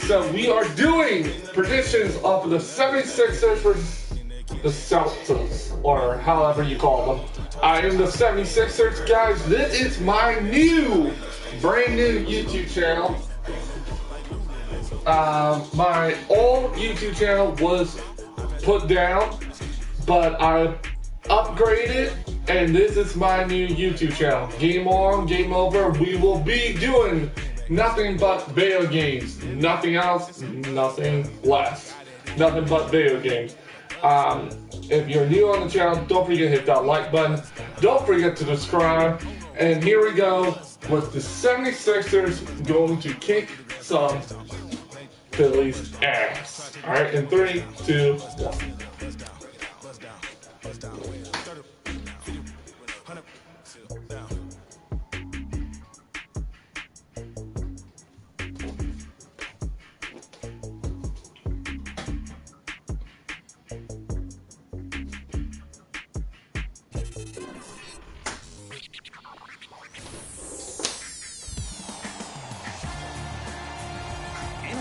So we are doing predictions of the 76ers versus the Celtics, or however you call them. I am the 76ers, guys. This is my brand new YouTube channel. My old YouTube channel was put down, but I upgraded, and this is my new YouTube channel. Game on, game over. We will be doing nothing but video games. Nothing else, nothing less. Nothing but video games. If you're new on the channel, don't forget to hit that like button. Don't forget to subscribe. And here we go with the 76ers going to kick some Philly's ass. Alright, in 3, 2, 1.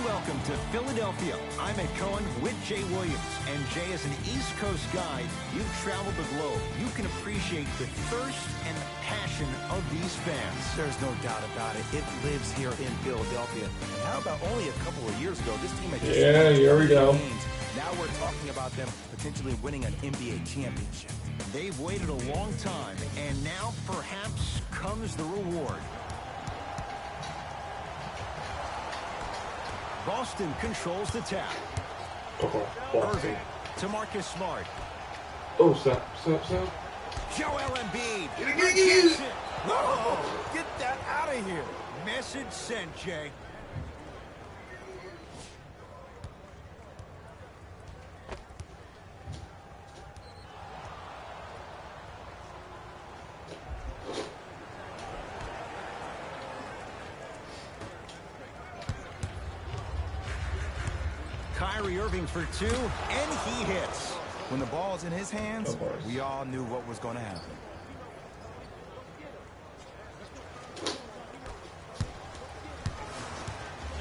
Welcome to Philadelphia. I'm Ed Cohen with Jay Williams, and Jay is an East Coast guy. You've traveled the globe. You can appreciate the thirst and the passion of these fans. There's no doubt about it. It lives here in Philadelphia. And how about only a couple of years ago, this team had just here we go. games. Now we're talking about them potentially winning an NBA championship. They've waited a long time, and now perhaps comes the reward. Boston controls the tap. Irving to Marcus Smart. Oh, stop. Joel Embiid. Oh, get that out of here. Message sent, Jay. Kyrie Irving for 2, and he hits. When the ball's in his hands, we all knew what was going to happen.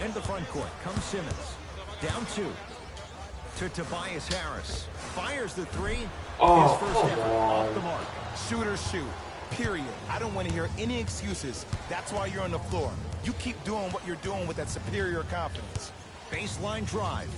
In the front court comes Simmons. Down 2 to Tobias Harris. Fires the 3. His first effort off the mark. Shoot or shoot, period. I don't want to hear any excuses. That's why you're on the floor. You keep doing what you're doing with that superior confidence. Baseline drive.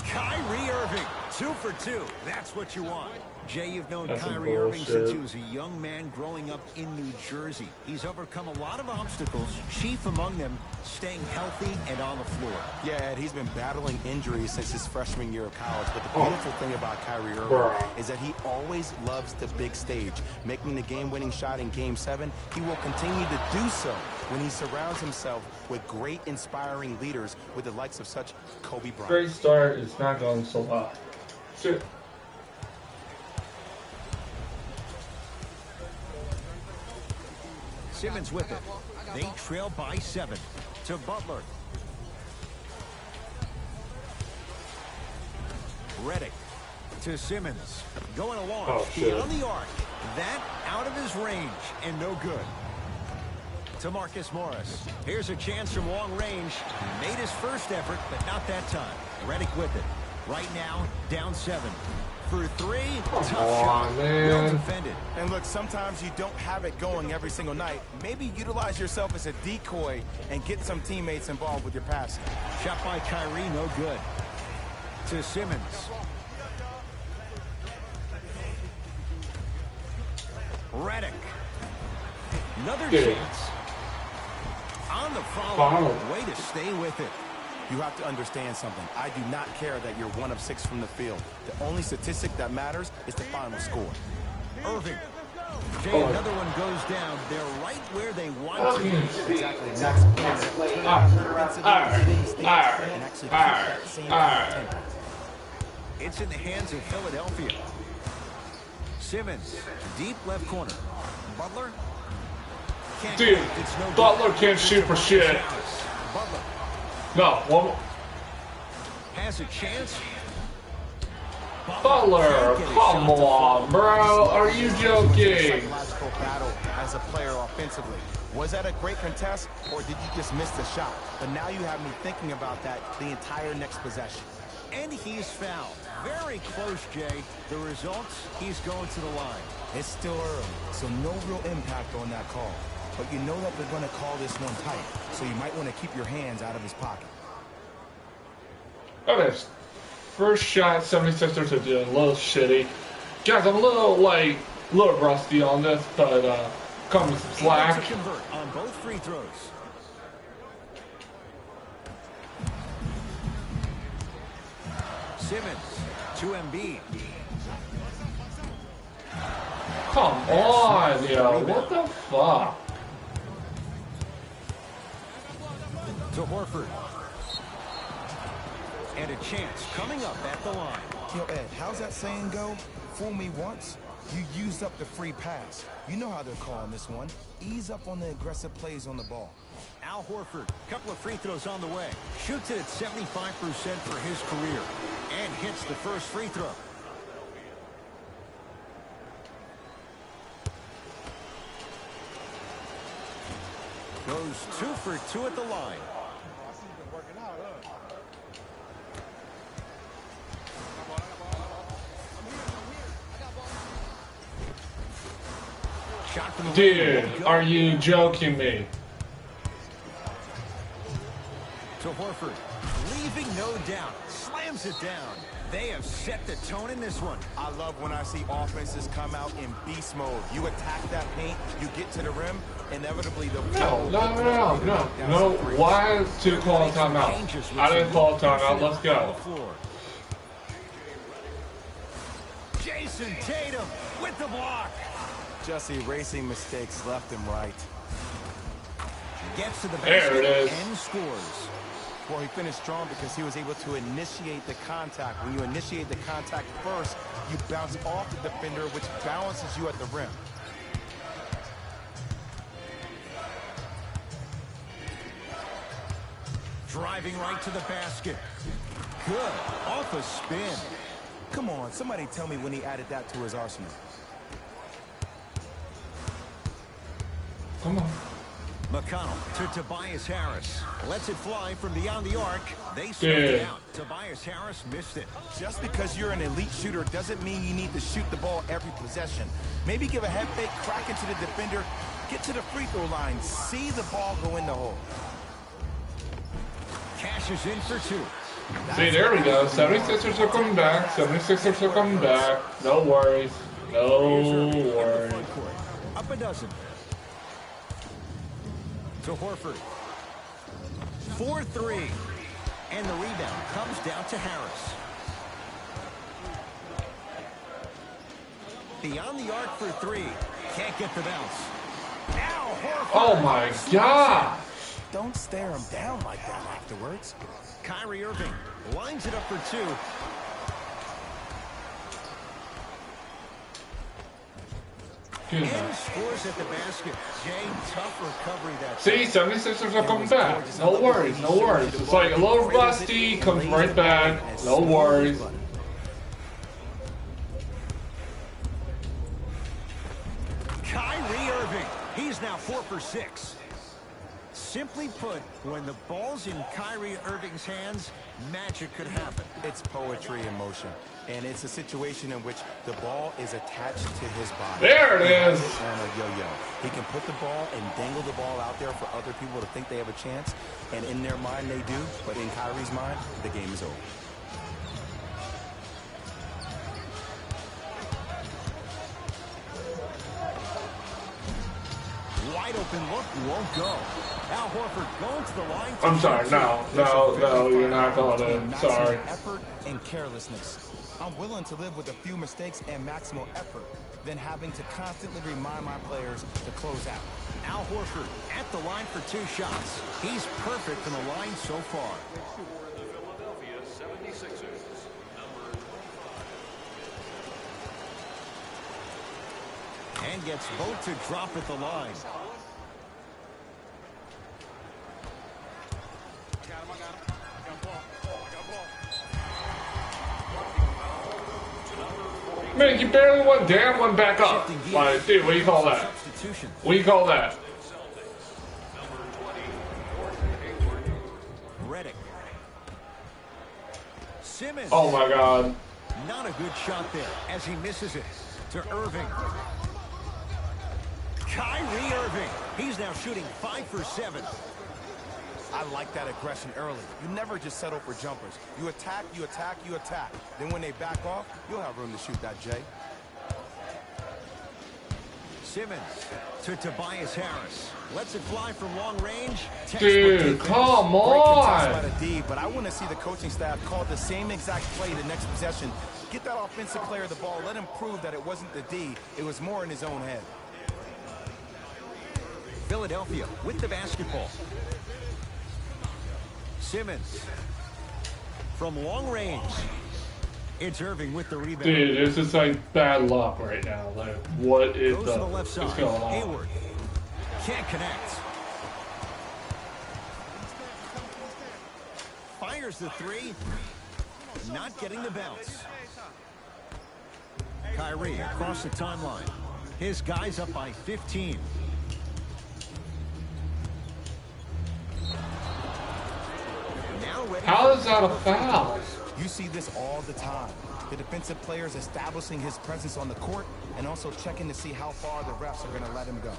Kyrie Irving, 2 for 2. That's what you want. Jay, you've known Kyrie Irving since he was a young man growing up in New Jersey. He's overcome a lot of obstacles, chief among them staying healthy and on the floor. Yeah, Ed, he's been battling injuries since his freshman year of college, but the beautiful thing about Kyrie Irving is that he always loves the big stage. Making the game-winning shot in Game 7, he will continue to do so when he surrounds himself with great, inspiring leaders with the likes of such Kobe Bryant. Great start. It's not going so well. Shit. Simmons with it. They trail by 7 to Butler. Redick to Simmons. Going along beyond the arc. That out of his range and no good. To Marcus Morris. Here's a chance from long range. He made his first effort, but not that time. Redick with it. Right now, down 7. For 3, tough shot. Well defended. And look, sometimes you don't have it going every single night. Maybe utilize yourself as a decoy and get some teammates involved with your passing. Shot by Kyrie, no good. To Simmons. Redick. Another chance. On the follow. Way to stay with it. You have to understand something. I do not care that you're 1 of 6 from the field. The only statistic that matters is the final score. Irving. Jay, another one goes down. They're right where they want to be. Exactly. It's in the hands of Philadelphia. Simmons, deep left corner. Butler. Dude, Butler can't shoot for shit. Butler. No, one. Has a chance. Butler, come on, bro. Are you joking? Psychological battle as a player offensively. Was that a great contest, or did you just miss the shot? But now you have me thinking about that the entire next possession. And he's fouled. Very close, Jay. The results, he's going to the line. It's still early, so no real impact on that call. But you know that they're going to call this one tight, so you might want to keep your hands out of his pocket. Okay, first shot, 76ers are doing a little shitty. Guys, I'm a little rusty on this, but cut me some slack. To convert on both free throws. Simmons to Embiid. Come on, yo, what the fuck? To Horford. And a chance coming up at the line. Yo, Ed, how's that saying go? Fool me once, you used up the free pass. You know how they're calling this one. Ease up on the aggressive plays on the ball. Al Horford, couple of free throws on the way. Shoots it at 75% for his career. And hits the first free throw. Goes 2 for 2 at the line. Dude, are you joking me? To Horford, leaving no doubt, slams it down. They have set the tone in this one. I love when I see offenses come out in beast mode. You attack that paint, you get to the rim, inevitably the No. Why to call a timeout? I didn't call a timeout. Let's go. Jason Tatum with the block. Just erasing mistakes left and right. Gets to the There it basket is. and scores. Well, he finished strong because he was able to initiate the contact. When you initiate the contact first, you bounce off the defender, which balances you at the rim. Driving right to the basket. Good. Off a spin. Come on, somebody tell me when he added that to his arsenal. Come on. McConnell to Tobias Harris. Lets it fly from beyond the arc. They snuck it out. Tobias Harris missed it. Just because you're an elite shooter doesn't mean you need to shoot the ball every possession. Maybe give a head fake, crack into the defender, get to the free throw line, see the ball go in the hole. Cashes in for 2. See, there we go. 76ers are coming back. 76ers are coming back. No worries. No worries. Up a dozen. To Horford. 4-3. And the rebound comes down to Harris. Beyond the arc for 3. Can't get the bounce. Now Horford. Oh my God. Don't stare him down like that afterwards. Kyrie Irving lines it up for 2. And scores at the basket. Jay, tough recovery that See, 76ers are coming back. No worries, no worries. It's like a little rusty, comes right back. No worries. Kyrie Irving. He's now 4 for 6. Simply put, when the ball's in Kyrie Irving's hands, magic could happen. It's poetry in motion, and it's a situation in which the ball is attached to his body. There it is. On a yo-yo. He can put the ball and dangle the ball out there for other people to think they have a chance, and in their mind they do, but in Kyrie's mind, the game is over. Wide open look, won't go. Al Horford going to the line. I'm sorry, no, you're not going in. Sorry. Effort and carelessness. I'm willing to live with a few mistakes and maximal effort than having to constantly remind my players to close out. Al Horford at the line for 2 shots. He's perfect from the line so far. And gets both to drop at the line. Man, you barely went down, went back up. Like, dude, what do you call that? What do you call that? Simmons. Oh my God. Not a good shot there as he misses it to Irving. Kyrie Irving. He's now shooting 5 for 7. I like that aggression early. You never just settle for jumpers. You attack, you attack, you attack. Then when they back off, you'll have room to shoot that, Jay. Simmons to Tobias Harris. Lets it fly from long range. Dude, come on. But I want to see the coaching staff call the same exact play the next possession. Get that offensive player the ball. Let him prove that it wasn't the D. It was more in his own head. Philadelphia with the basketball. Simmons from long range. It's Irving with the rebound. Dude, this is like bad luck right now. Like, what is Goes to the left side. going on? Hayward can't connect. Fires the three. Not getting the bounce. Kyrie across the timeline. His guy's up by 15. How is that a foul? You see this all the time. The defensive players establishing his presence on the court and also checking to see how far the refs are going to let him go.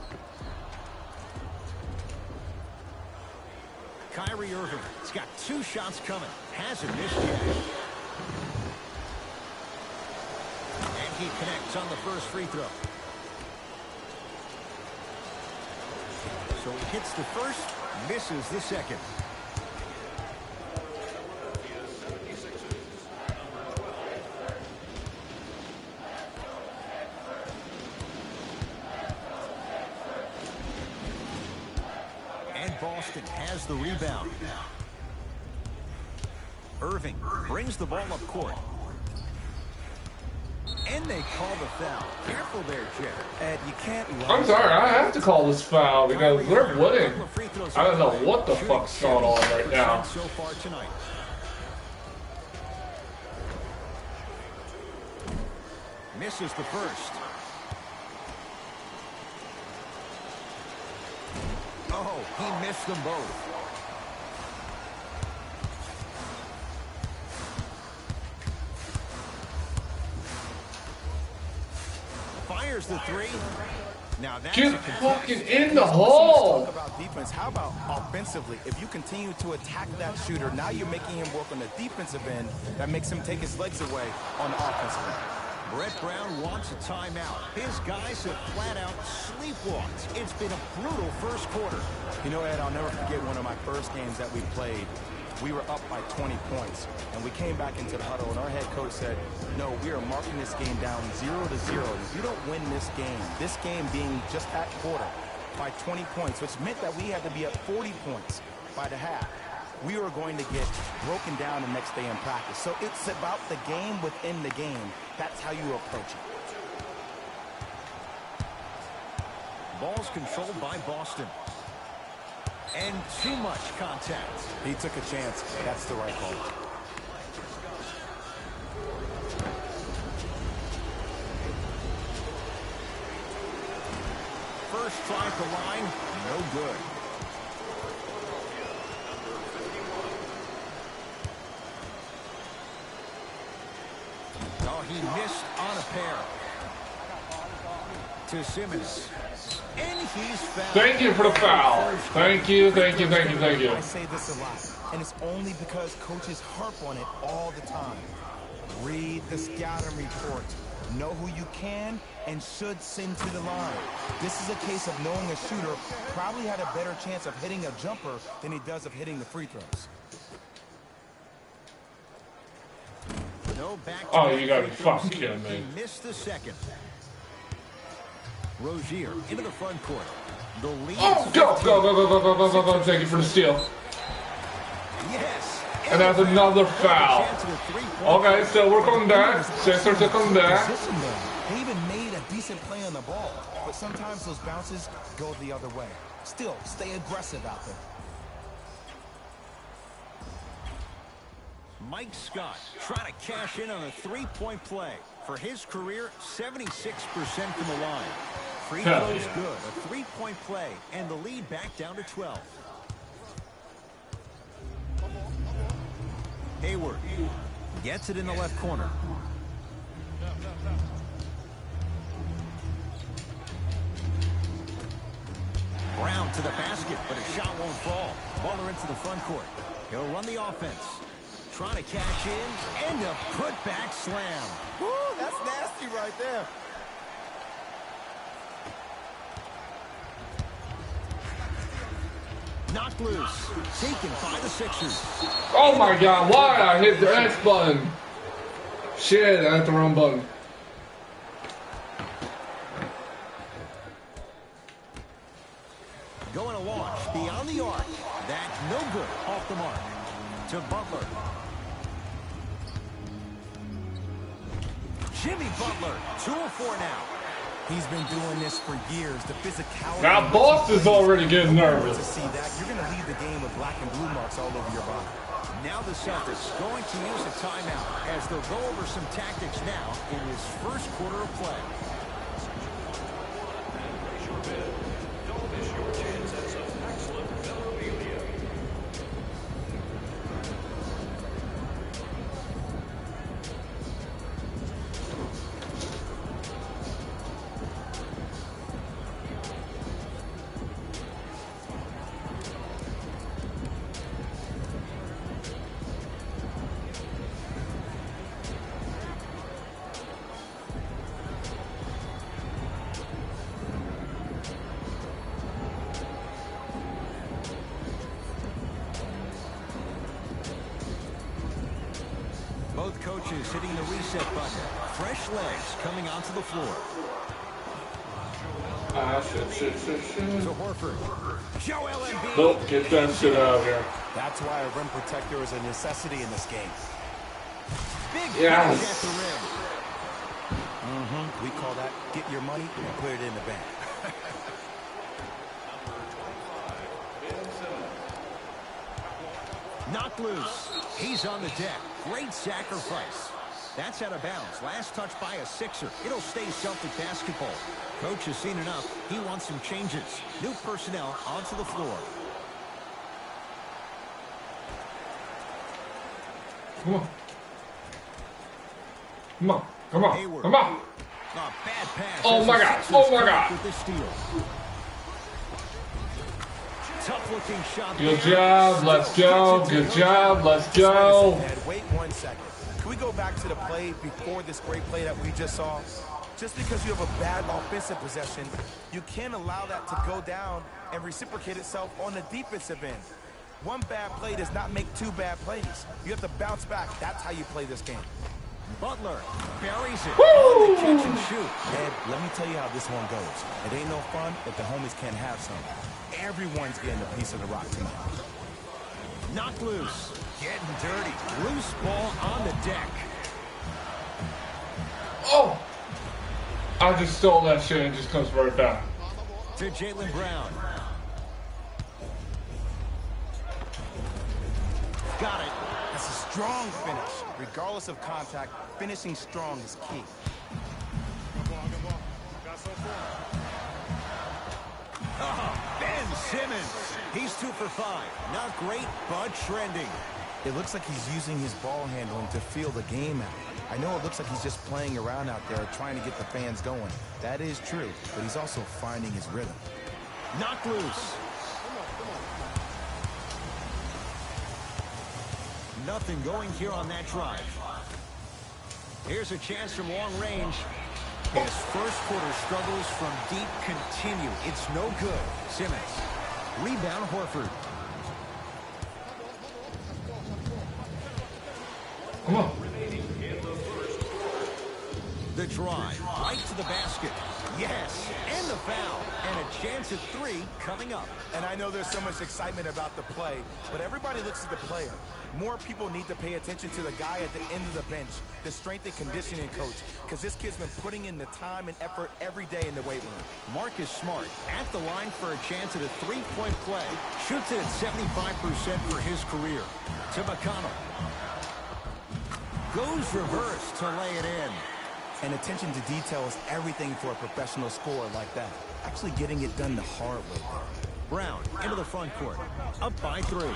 Kyrie Irving has got 2 shots coming. Hasn't missed yet. And he connects on the first free throw. So he hits the first, misses the second. Boston has the rebound. Irving brings the ball up court. And they call the foul. Careful there, Jared. Ed, you can't... I'm sorry, I have to call this foul because we're winning. I don't know what the fuck's going on right now. So far tonight. Misses the first. Oh, he missed them both. Fires the three. Now that's get fucking in the hole. Talk about defense. How about offensively? If you continue to attack that shooter, now you're making him work on the defensive end. That makes him take his legs away on the offensive end. Brett Brown wants a timeout. His guys have flat out sleepwalked. It's been a brutal first quarter. You know, Ed, I'll never forget one of my first games that we played. We were up by 20 points, and we came back into the huddle, and our head coach said, no, we are marking this game down 0-0. If you don't win this game being just that quarter, by 20 points, which meant that we had to be at 40 points by the half, we were going to get broken down the next day in practice. So it's about the game within the game. That's how you approach it. Ball's controlled by Boston. And too much contact. He took a chance. That's the right call. First try at the line, no good. Oh, he missed on a pair. To Simmons. And he's fouled. Thank you for the foul. Thank you. I say this a lot, and it's only because coaches harp on it all the time. Read the scouting report. Know who you can and should send to the line. This is a case of knowing a shooter probably had a better chance of hitting a jumper than he does of hitting the free throws. No back. Oh, you gotta be fucking kidding me. He missed the second. Rozier into the front court. The lead. Oh, go. Thank you for the steal. Yes. And that's another foul. Okay, so we're coming back. Sixers are coming back. They even made a decent play on the ball, but sometimes those bounces go the other way. Still, stay aggressive out there. Mike Scott trying to cash in on a three-point play. For his career, 76% from the line. Free throws good, a three-point play, and the lead back down to 12. Hayward Gets it in the left corner. Brown to the basket, but his shot won't fall. Butler into the front court. He'll run the offense. Trying to cash in, and a put-back slam. Woo, that's nasty right there. Knocked loose. Taken by the Sixers. Oh my God, why I hit the X button? Shit, I hit the wrong button. Going to launch beyond the arc. That no good. Off the mark. To Butler. Jimmy Butler, 2 of 4 now. He's been doing this for years. The physicality. Now Boston's already getting nervous. To see that, you're going to leave the game with black and blue marks all over your body. Now the Celtics going to use a timeout as they'll go over some tactics now in this first quarter of play. Both coaches hitting the reset button. Fresh legs coming onto the floor. To Horford. Joel Embiid. Nope, get that shit out of here. That's why a rim protector is a necessity in this game. Big yes. at the rim. We call that get your money and put it in the bank. Knocked loose. He's on the deck. Great sacrifice. That's out of bounds. Last touch by a Sixer. It'll stay Celtic basketball. Coach has seen enough. He wants some changes. New personnel onto the floor. Come on. Come on. Come on. Hayward. Come on. A bad pass. Oh my God. Oh my God. With this steal. Tough-looking shot. Good job. Let's go. Good job. Let's go. Wait 1 second. Can we go back to the play before this great play that we just saw? Just because you have a bad offensive possession, you can't allow that to go down and reciprocate itself on the defensive end. One bad play does not make 2 bad plays. You have to bounce back. That's how you play this game. Butler buries it. Woo! On the catch and shoot. Ed, let me tell you how this one goes. It ain't no fun if the homies can't have some. Everyone's getting a piece of the rock tonight. Knocked loose. Getting dirty. Loose ball on the deck. Oh! I just stole that shit and it just comes right back. To Jaylen Brown. Got it. That's a strong finish. Regardless of contact, finishing strong is key. Ben Simmons. He's 2 for 5. Not great, but trending. It looks like he's using his ball handling to feel the game out. I know it looks like he's just playing around out there trying to get the fans going. That is true, but he's also finding his rhythm. Knocked loose. Nothing going here on that drive. Here's a chance from long range. His first quarter struggles from deep continue. It's no good. Simmons. Rebound Horford. Come on. The drive. Right to the basket. Yes. And the foul. And a chance at 3 coming up. And I know there's so much excitement about the play, but everybody looks at the player. More people need to pay attention to the guy at the end of the bench, the strength and conditioning coach, because this kid's been putting in the time and effort every day in the weight room. Marcus Smart at the line for a chance at a 3-point play. Shoots it at 75% for his career. To McConnell. Goes reverse to lay it in. And attention to detail is everything for a professional scorer like that. Actually getting it done the hard way there. Brown into the front court. Up by 3.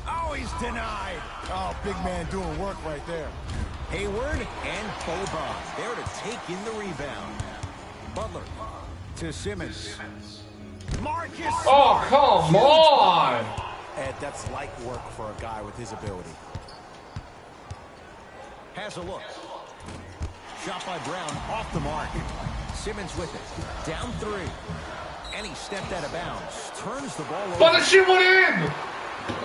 Oh, he's denied. Oh, big man doing work right there. Hayward and Boban there to take in the rebound. Butler to Simmons. Marcus. Oh, come on! Ed, that's light work for a guy with his ability. Has a look. Shot by Brown off the mark. Simmons with it. Down 3. And he stepped out of bounds. Turns the ball over. But the shit went in!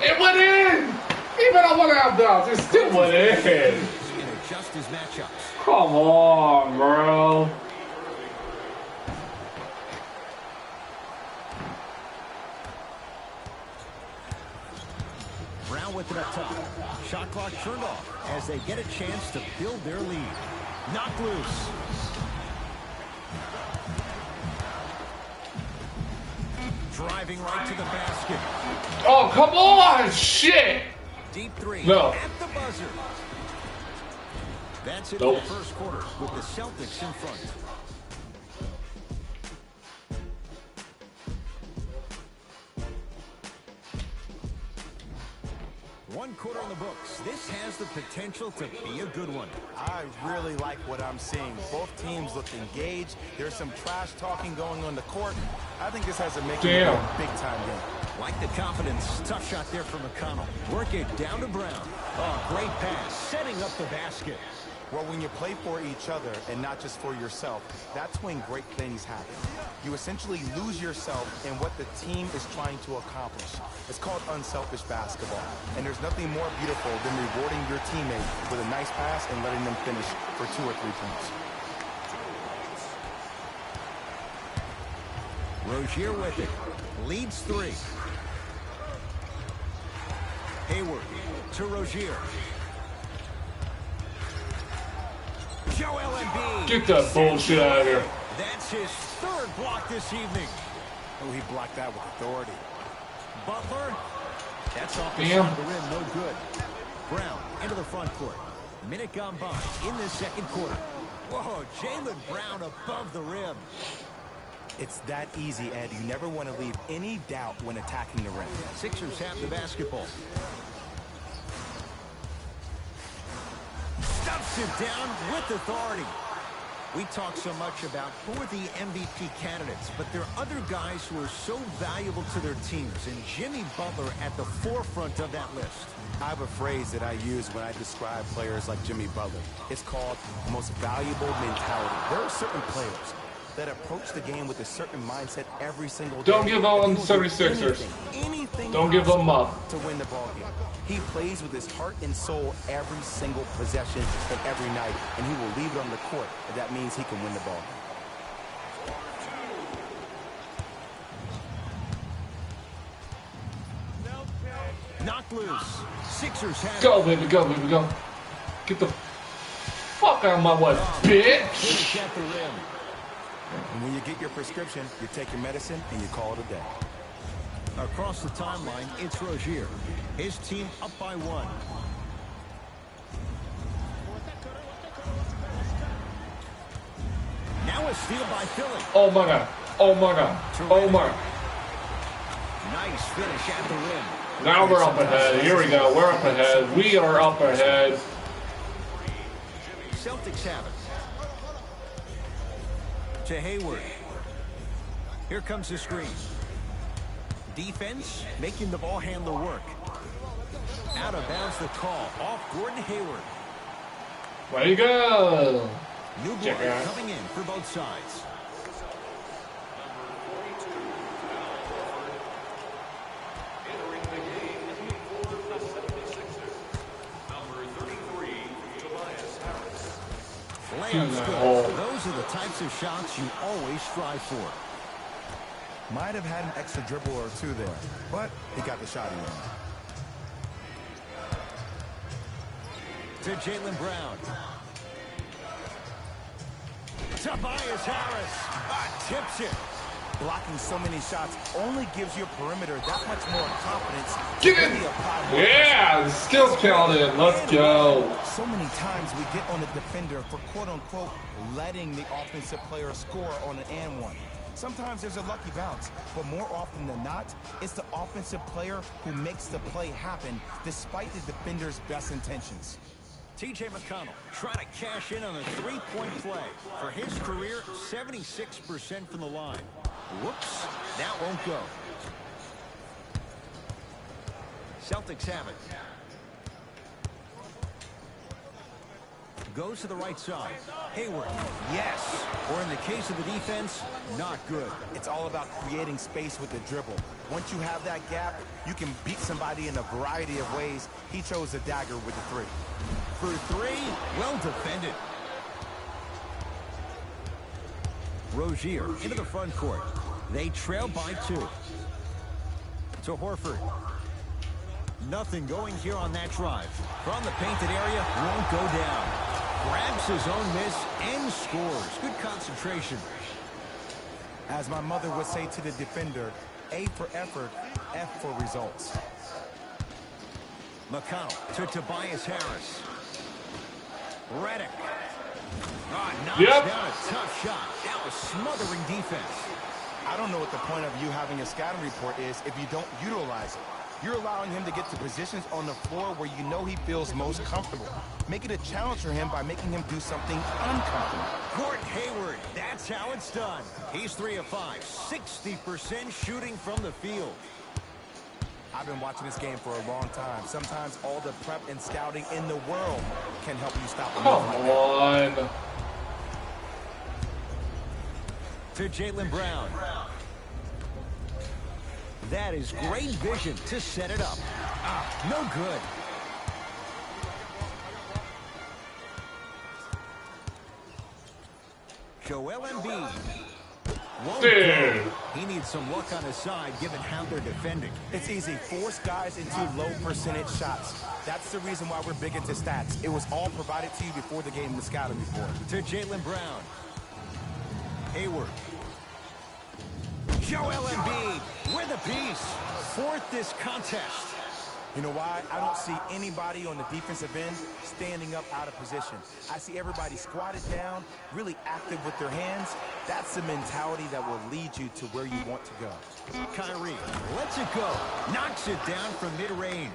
It went in! Even I went out of bounds, it still went in! He's going to adjust his matchups. Come on, bro. Brown with it up top. Shot clock turned off as they get a chance to build their lead. Knocked loose. Driving right to the basket. Oh, come on! Shit! Deep 3 No. at the buzzer. That's it Nope. for the first quarter with the Celtics in front. One quarter on the books. This has the potential to be a good one. I really like what I'm seeing. Both teams look engaged. There's some trash talking going on the court. I think this has a make it a big-time game. Like the confidence. Tough shot there from McConnell. Work it down to Brown. Oh, great pass. Setting up the basket. Well, when you play for each other and not just for yourself, that's when great things happen. You essentially lose yourself in what the team is trying to accomplish. It's called unselfish basketball. And there's nothing more beautiful than rewarding your teammate with a nice pass and letting them finish for 2 or 3 points. Rozier with it. Leads 3. Hayward to Rozier. Joel Embiid. Get that bullshit out of here. That's his 3rd block this evening. Oh, he blocked that with authority. Butler. That's off the side of the rim. No good. Brown into the front court. Minute gone by in the second quarter. Whoa, Jaylen Brown above the rim. It's that easy, Ed. You never want to leave any doubt when attacking the rim. Sixers have the basketball. Stuffs it down with authority. We talk so much about who are the MVP candidates, but there are other guys who are so valuable to their teams, and Jimmy Butler at the forefront of that list. I have a phrase that I use when I describe players like Jimmy Butler. It's called most valuable mentality. There are certain players that approach the game with a certain mindset every single day. Don't give up on 76ers. Don't give them up. To win the ball game. He plays with his heart and soul every single possession and every night, and he will leave it on the court if that means he can win the ball game. Knocked loose. Sixers have Go, baby, go, baby, go. Get the fuck out of my way, bitch. finish at the rim. And when you get your prescription, you take your medicine and you call it a day. Across the timeline, it's Rozier. His team up by 1. Now a steal by Philly. Oh my god. Oh my god. Oh my. Nice finish at the rim. Now we're up ahead. Here we go. We're up ahead. We are up ahead. Celtics have it. To Hayward. Here comes the screen. Defense making the ball handler work. Out of bounds the call. Off Gordon Hayward. Way to go. New blood coming in for both sides. Layups good. Those are the types of shots you always strive for. Might have had an extra dribble or 2 there, but he got the shot in. To Jaylen Brown. Tobias Harris tips it. Blocking so many shots only gives your perimeter that much more confidence. Get it. Yeah, the skills counted. Let's go. So many times we get on the defender for quote-unquote letting the offensive player score on an and one. Sometimes there's a lucky bounce, but more often than not, it's the offensive player who makes the play happen despite the defender's best intentions. T.J. McConnell trying to cash in on a three-point play. For his career, 76% from the line. Whoops, that won't go. Celtics have it. Goes to the right side. Hayward, yes. Or in the case of the defense, not good. It's all about creating space with the dribble. Once you have that gap, you can beat somebody in a variety of ways. He chose the dagger with the three. For three, well defended. Rozier into the front court. They trail by 2. To Horford. Nothing going here on that drive. From the painted area, won't go down. Grabs his own miss and scores. Good concentration. As my mother would say to the defender, A for effort, F for results. McConnell to Tobias Harris. Redick. Knocks down a tough shot. That was smothering defense. I don't know what the point of you having a scouting report is if you don't utilize it. You're allowing him to get to positions on the floor where you know he feels most comfortable. Make it a challenge for him by making him do something uncomfortable. Gordon Hayward, that's how it's done. He's 3 of 5, 60% shooting from the field. I've been watching this game for a long time. Sometimes all the prep and scouting in the world can help you stop a move like that. To Jaylen Brown. That is great vision to set it up. No good. Joel Embiid. Dude. He needs some luck on his side given how they're defending. It's easy. Force guys into low percentage shots. That's the reason why we're big into stats. It was all provided to you before the game in the scouting report. To Jaylen Brown. Hayward. Joel Embiid with a piece. Fourth this contest. You know why? I don't see anybody on the defensive end standing up out of position. I see everybody squatted down, really active with their hands. That's the mentality that will lead you to where you want to go. Kyrie lets it go. Knocks it down from mid-range.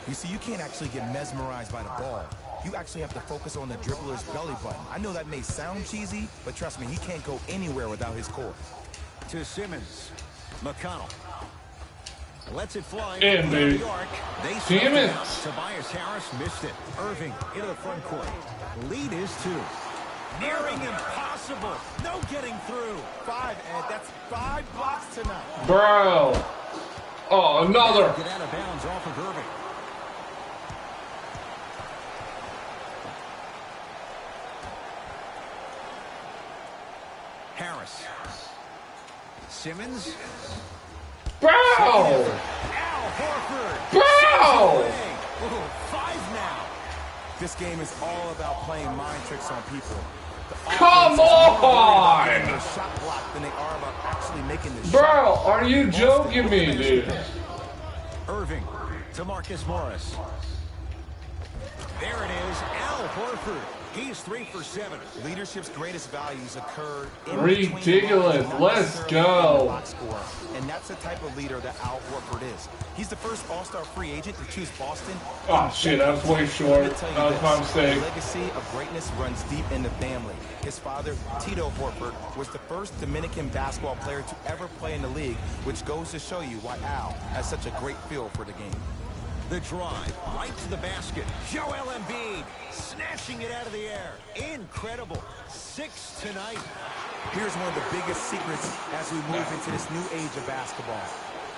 You see, you can't actually get mesmerized by the ball. You actually have to focus on the dribbler's belly button. I know that may sound cheesy, but trust me, he can't go anywhere without his core. To Simmons. McConnell. Lets it fly. In, dude. They Simmons. Tobias Harris missed it. Irving into the front court. Lead is 2. Nearing impossible. No getting through. 5, Ed. That's 5 blocks tonight. Bro. Oh, another. Get out of bounds off of Irving. Harris. Simmons. Bro! Al Horford. Bro! 5 now. This game is all about playing mind tricks on people. Come on! They're shot block than they are about actually making the Bro, shot. are you joking me, dude? Irving to Marcus Morris. There it is, Al Horford. He's 3 for 7. Leadership's greatest values occur in Ridiculous. Let's go. And that's the type of leader that Al Horford is. He's the first all-star free agent to choose Boston. Oh shit, that was way short. That was my mistake. The legacy of greatness runs deep in the family. His father, Tito Horford, was the first Dominican basketball player to ever play in the league, which goes to show you why Al has such a great feel for the game. The drive, right to the basket. Joel Embiid, snatching it out of the air. Incredible. 6 tonight. Here's one of the biggest secrets as we move into this new age of basketball,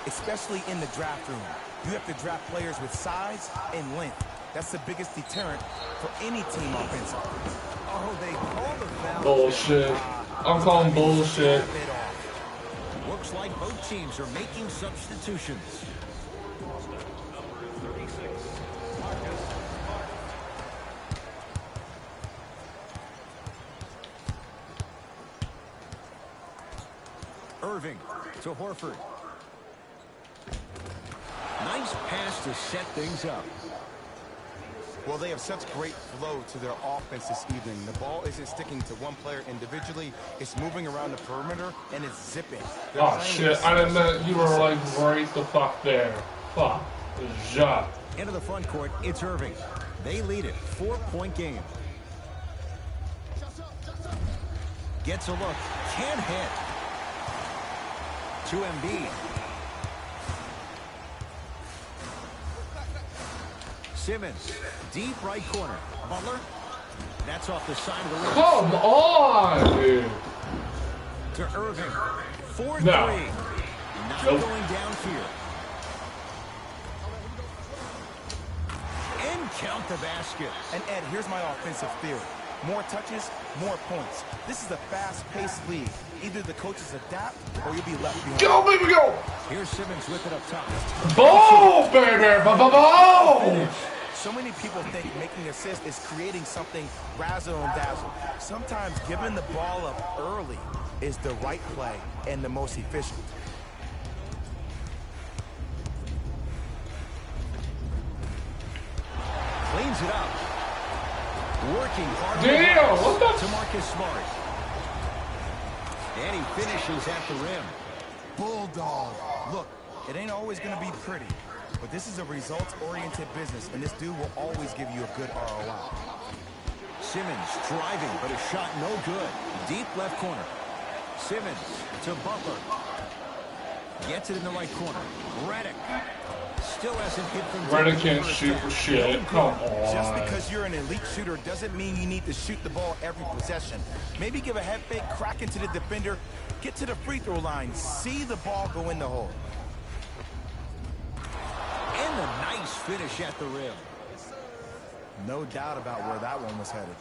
especially in the draft room. You have to draft players with size and length. That's the biggest deterrent for any team offensively. Oh, they call the foul. Bullshit. I'm calling bullshit. Looks like both teams are making substitutions. Irving to Horford. Nice pass to set things up. Well, they have such great flow to their offense this evening. The ball isn't sticking to one player individually. It's moving around the perimeter, and it's zipping. Oh, shit. I didn't know you were, like, right the fuck there. Fuck. Ja. Into the front court, it's Irving. They lead it. 4-point game. Gets a look. Can't hit. To Embiid. Simmons. Deep right corner. Butler. That's off the side of the rim. Come on, dude. To Irving. 4-3. No. Not Nope. going down here. And count the basket. And Ed, here's my offensive theory. More touches, more points. This is a fast-paced league. Either the coaches adapt or you'll be left behind. Go, baby, go! Here's Simmons with it up top. Boom, baby! Boom! So many people think making assists is creating something razzle and dazzle. Sometimes giving the ball up early is the right play and the most efficient. Cleans it up. Working hard. Damn, what the? To Marcus Smart. And he finishes at the rim. Bulldog. Look, it ain't always going to be pretty, but this is a results-oriented business, and this dude will always give you a good ROI. Simmons driving, but a shot no good. Deep left corner. Simmons to Butler. Gets it in the right corner. Redick. Still hasn't hit from Redick can't shoot for shit. Come on. Just because you're an elite shooter doesn't mean you need to shoot the ball every possession. Maybe give a head fake, crack into the defender, get to the free throw line, see the ball go in the hole. And a nice finish at the rim. No doubt about where that one was headed.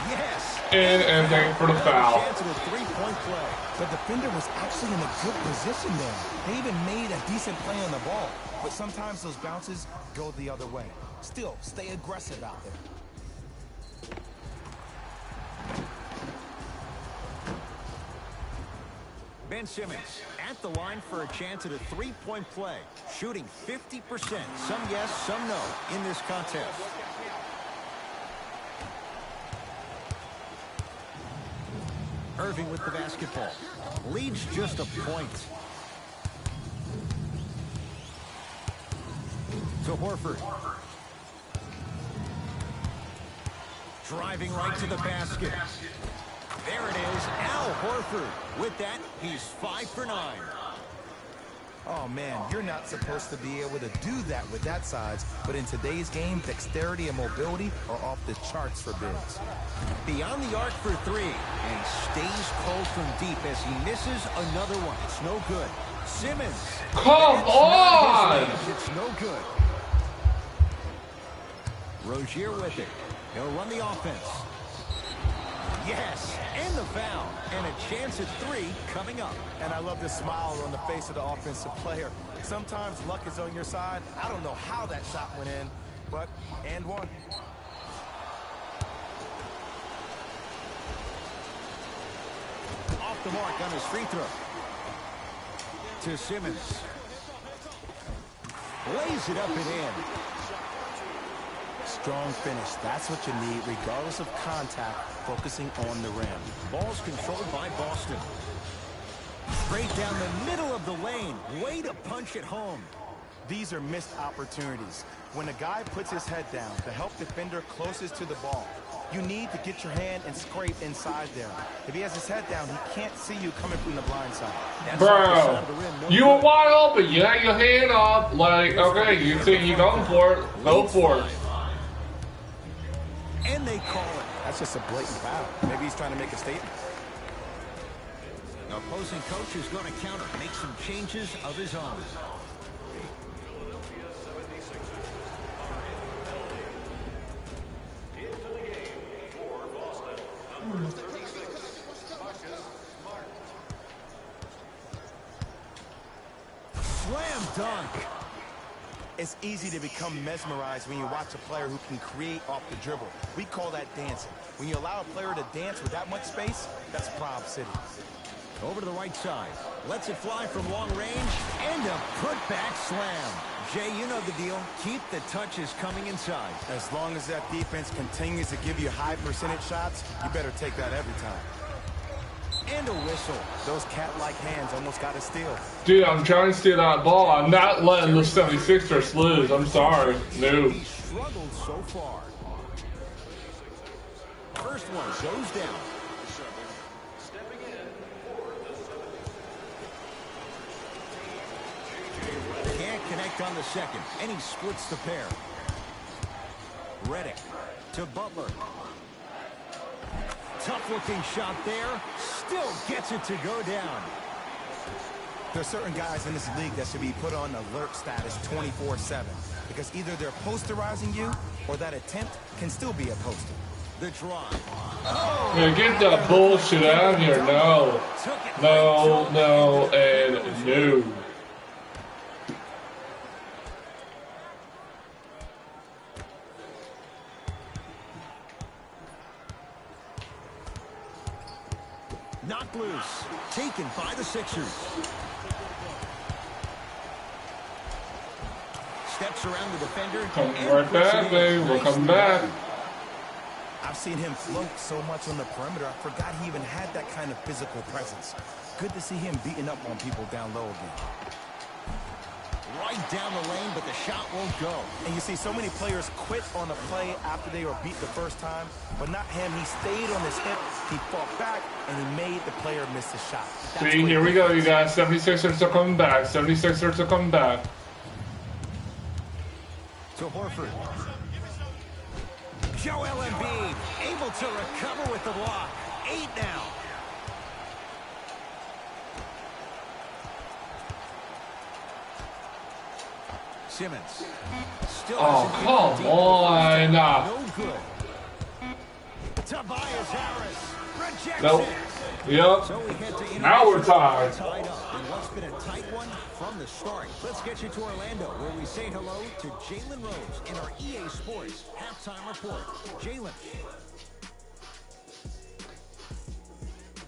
Yes. And thank for the foul. Chance of a three-point play. The defender was actually in a good position there. They even made a decent play on the ball. But sometimes those bounces go the other way. Still, stay aggressive out there. Ben Simmons at the line for a chance at a three-point play. Shooting 50%. Some yes, some no in this contest. Irving with the basketball. Leads just a point. To Horford. Driving right to the basket. There it is, Al Horford. With that, he's 5 for 9. Oh, man, you're not supposed to be able to do that with that size, but in today's game, dexterity and mobility are off the charts for bigs. Beyond the arc for 3, and he stays cold from deep as he misses another one. It's no good. Simmons. Come on! It's no good. Rozier with it. He'll run the offense. Yes, and the foul, and a chance at 3 coming up. And I love the smile on the face of the offensive player. Sometimes luck is on your side. I don't know how that shot went in, but and one. Off the mark on his free throw. To Simmons. Lays it up and in. Strong finish. That's what you need, regardless of contact, focusing on the rim. Ball's controlled by Boston. Straight down the middle of the lane. Way to punch it home. These are missed opportunities. When a guy puts his head down, the help defender closest to the ball, you need to get your hand and scrape inside there. If he has his head down, he can't see you coming from the blind side. Bro, you were wide open. You had your hand up. Like, okay, you think you're going for it. Go for it. And they call it. That's just a blatant foul. Maybe he's trying to make a statement. The opposing coach is going to counter, make some changes of his own. Slam dunk. It's easy to become mesmerized when you watch a player who can create off the dribble. We call that dancing. When you allow a player to dance with that much space, that's Prob City. Over to the right side. Lets it fly from long range. And a put-back slam. Jay, you know the deal. Keep the touches coming inside. As long as that defense continues to give you high percentage shots, you better take that every time. And a whistle. Those cat-like hands almost got a steal. Dude, I'm trying to steal that ball. I'm not letting the 76ers lose. I'm sorry. No. He struggled so far. First one goes down. Can't connect on the second, and he splits the pair. Redick to Butler. Tough-looking shot there. Still gets it to go down. There are certain guys in this league that should be put on alert status 24/7 because either they're posterizing you or that attempt can still be a poster. The drive. Yeah, get that bullshit out of here. No. No, no, and no. Knocked loose. Taken by the Sixers. Steps around the defender. Come right back, baby. We'll come back. I've seen him float so much on the perimeter, I forgot he even had that kind of physical presence. Good to see him beating up on people down low again. Right down the lane, but the shot won't go. And you see so many players quit on a play after they were beat the first time, but not him. He stayed on his hip, he fought back, and he made the player miss the shot. See, here we go, you guys. 76ers are coming back. 76ers are coming back. To Horford. Joel Embiid able to recover with the block. 8 now. Simmons. Still come on. No good. Tobias Harris rejects Nope. it. Yep. So we head to Now we're tied. Tied up in what's been a tight one from the start. Let's get you to Orlando, where we say hello to Jalen Rose in our EA Sports halftime report. Jalen.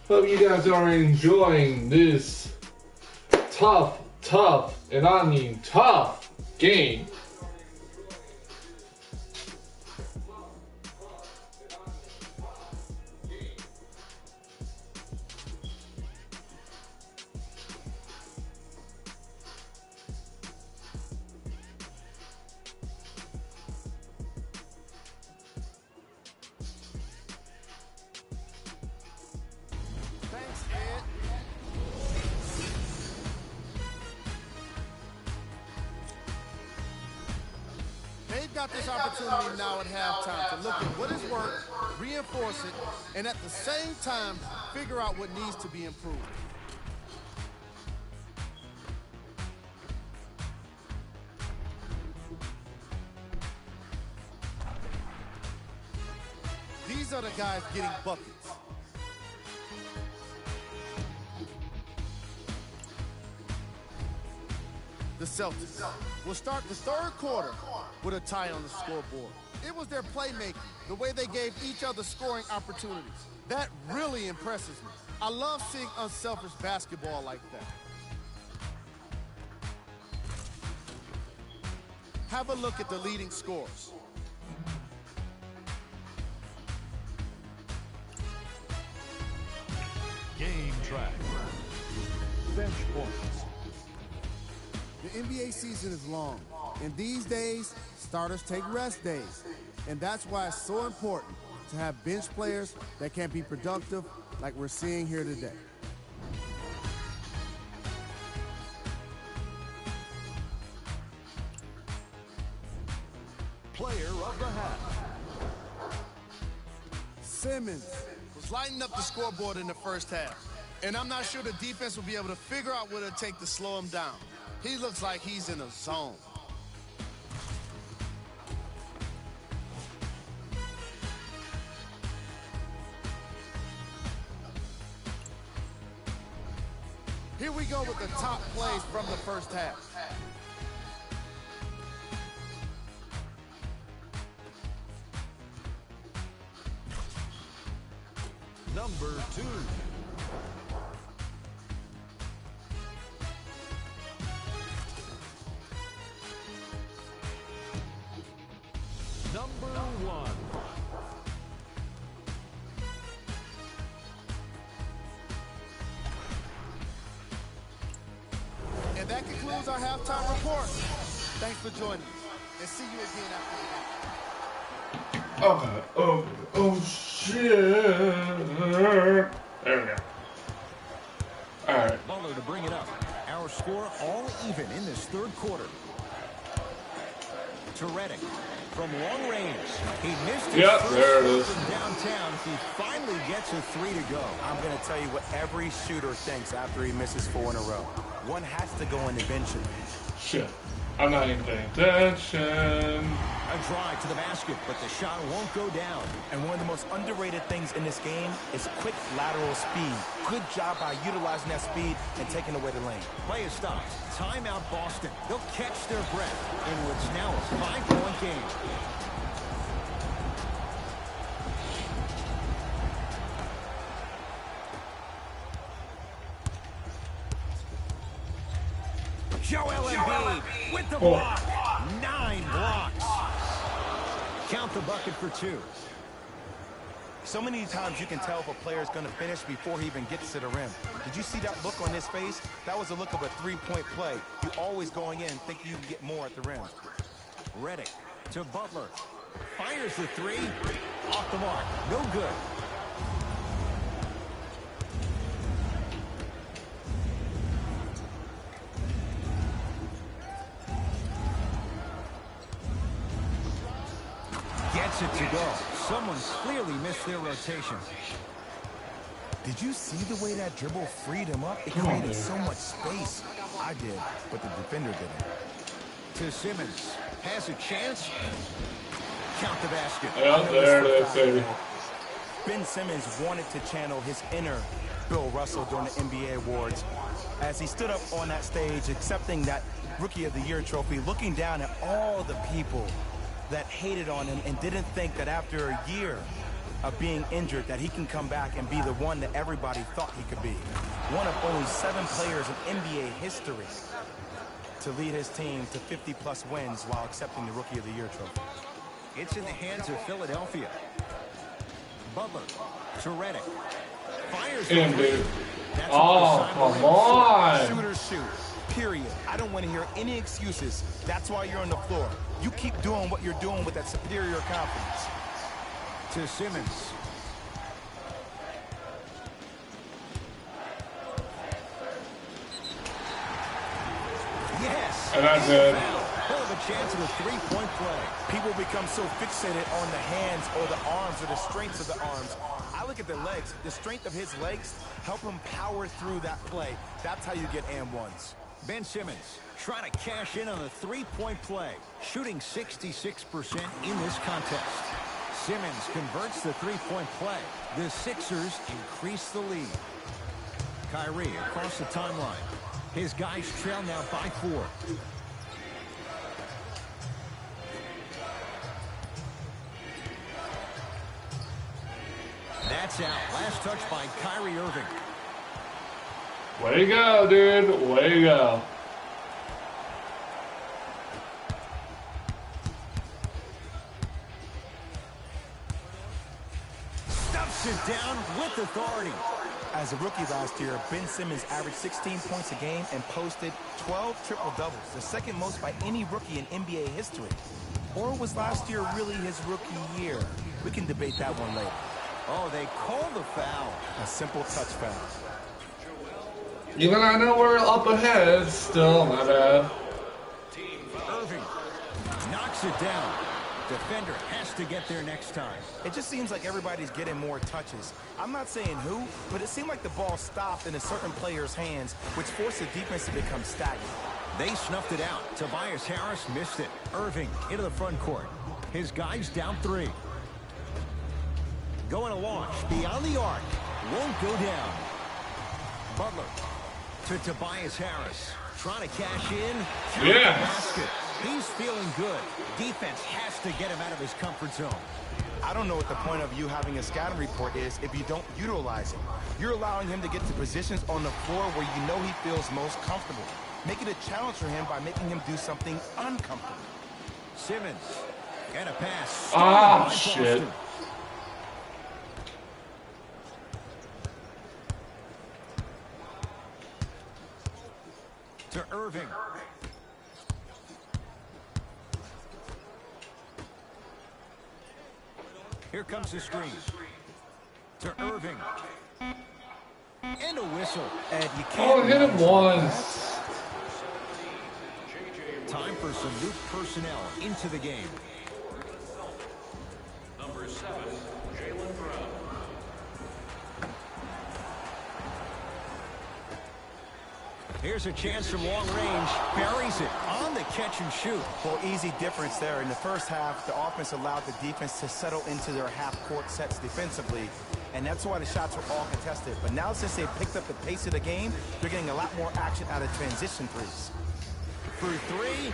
Hope you guys are enjoying this tough, and I mean tough game. They've got this opportunity now at halftime to look at what has worked, reinforce it, and at the same time, figure out what needs to be improved. These are the guys getting buckets. The Celtics will start the third quarter with a tie on the scoreboard. It was their playmaking, the way they gave each other scoring opportunities. That really impresses me. I love seeing unselfish basketball like that. Have a look at the leading scorers. Game track. Bench points. The NBA season is long, and these days, starters take rest days. And that's why it's so important to have bench players that can be productive like we're seeing here today. Player of the half. Simmons was lighting up the scoreboard in the first half. And I'm not sure the defense will be able to figure out what it'll take to slow him down. He looks like he's in a zone. Here we go with the top plays from the first half. Number 2. Number 1. And that concludes our halftime report. Thanks for joining us, and see you again after the game. Okay. Oh shit. There we go. All right. Butler to bring it up. Our score all even in this third quarter. To Redick from long range. He missed his Yep, first there it is. from downtown. He finally gets a 3 to go. I'm going to tell you what every shooter thinks after he misses 4 in a row. One has to go in eventually. Shit. I'm not even paying attention. A drive to the basket, but the shot won't go down. And one of the most underrated things in this game is quick lateral speed. Good job by utilizing that speed and taking away the lane. Play is stopped. Timeout Boston. They'll catch their breath in what's now a 5-point game. Joel Embiid with the block. 9 blocks. Count the bucket for 2. So many times you can tell if a player is going to finish before he even gets to the rim. Did you see that look on his face? That was a look of a 3-point play. You always going in thinking you can get more at the rim. Redick to Butler. Fires the 3. Off the mark. No good. Gets it to go. Someone clearly missed their rotation. Did you see the way that dribble freed him up? It created so much space. I did, but the defender didn't. To Simmons. Has a chance. Count the basket. Yeah, there it is, baby. Ben Simmons wanted to channel his inner Bill Russell during the NBA awards as he stood up on that stage accepting that Rookie of the Year trophy, looking down at all the people that hated on him and didn't think that after a year of being injured that he can come back and be the one that everybody thought he could be. One of only 7 players in NBA history to lead his team to 50-plus wins while accepting the Rookie of the Year trophy. It's in the hands of Philadelphia. Butler to Redick. Fires the Damn, 3. dude. That's Oh, come on. Shooters shoot. Period. I don't want to hear any excuses. That's why you're on the floor. You keep doing what you're doing with that superior confidence. To Simmons. Yes. And that's it. He'll have a chance at a 3-point play. People become so fixated on the hands or the arms or the strengths of the arms. I look at the legs. The strength of his legs help him power through that play. That's how you get and ones. Ben Simmons trying to cash in on a 3-point play, shooting 66% in this contest. Simmons converts the 3-point play. The Sixers increase the lead. Kyrie across the timeline. His guys trail now by 4. That's out. Last touch by Kyrie Irving. Way to go, dude. Way to go. Stuffs it down with authority. As a rookie last year, Ben Simmons averaged 16 points a game and posted 12 triple-doubles, the second most by any rookie in NBA history. Or was last year really his rookie year? We can debate that one later. Oh, they call the foul. A simple touch foul. Even I know we're up ahead, still, my bad. Irving knocks it down. Defender has to get there next time. It just seems like everybody's getting more touches. I'm not saying who, but it seemed like the ball stopped in a certain player's hands, which forced the defense to become stagnant. They snuffed it out. Tobias Harris missed it. Irving into the front court. His guys down 3. Going to launch beyond the arc. Won't go down. Butler to Tobias Harris. Trying to cash in. Yeah. Basket. He's feeling good. Defense has to get him out of his comfort zone. I don't know what the point of you having a scouting report is if you don't utilize him. You're allowing him to get to positions on the floor where you know he feels most comfortable. Make it a challenge for him by making him do something uncomfortable. Simmons And a pass. Ah, shit. To Irving. Here comes the screen. To Irving. And a whistle. And you can't hit him once. Time for some new personnel into the game. Number 7, Jaylen Brown. Here's a chance from long range. Buries it on the catch and shoot. Well, easy difference there. In the first half, the offense allowed the defense to settle into their half-court sets defensively, and that's why the shots were all contested. But now, since they picked up the pace of the game, they're getting a lot more action out of transition threes. For three.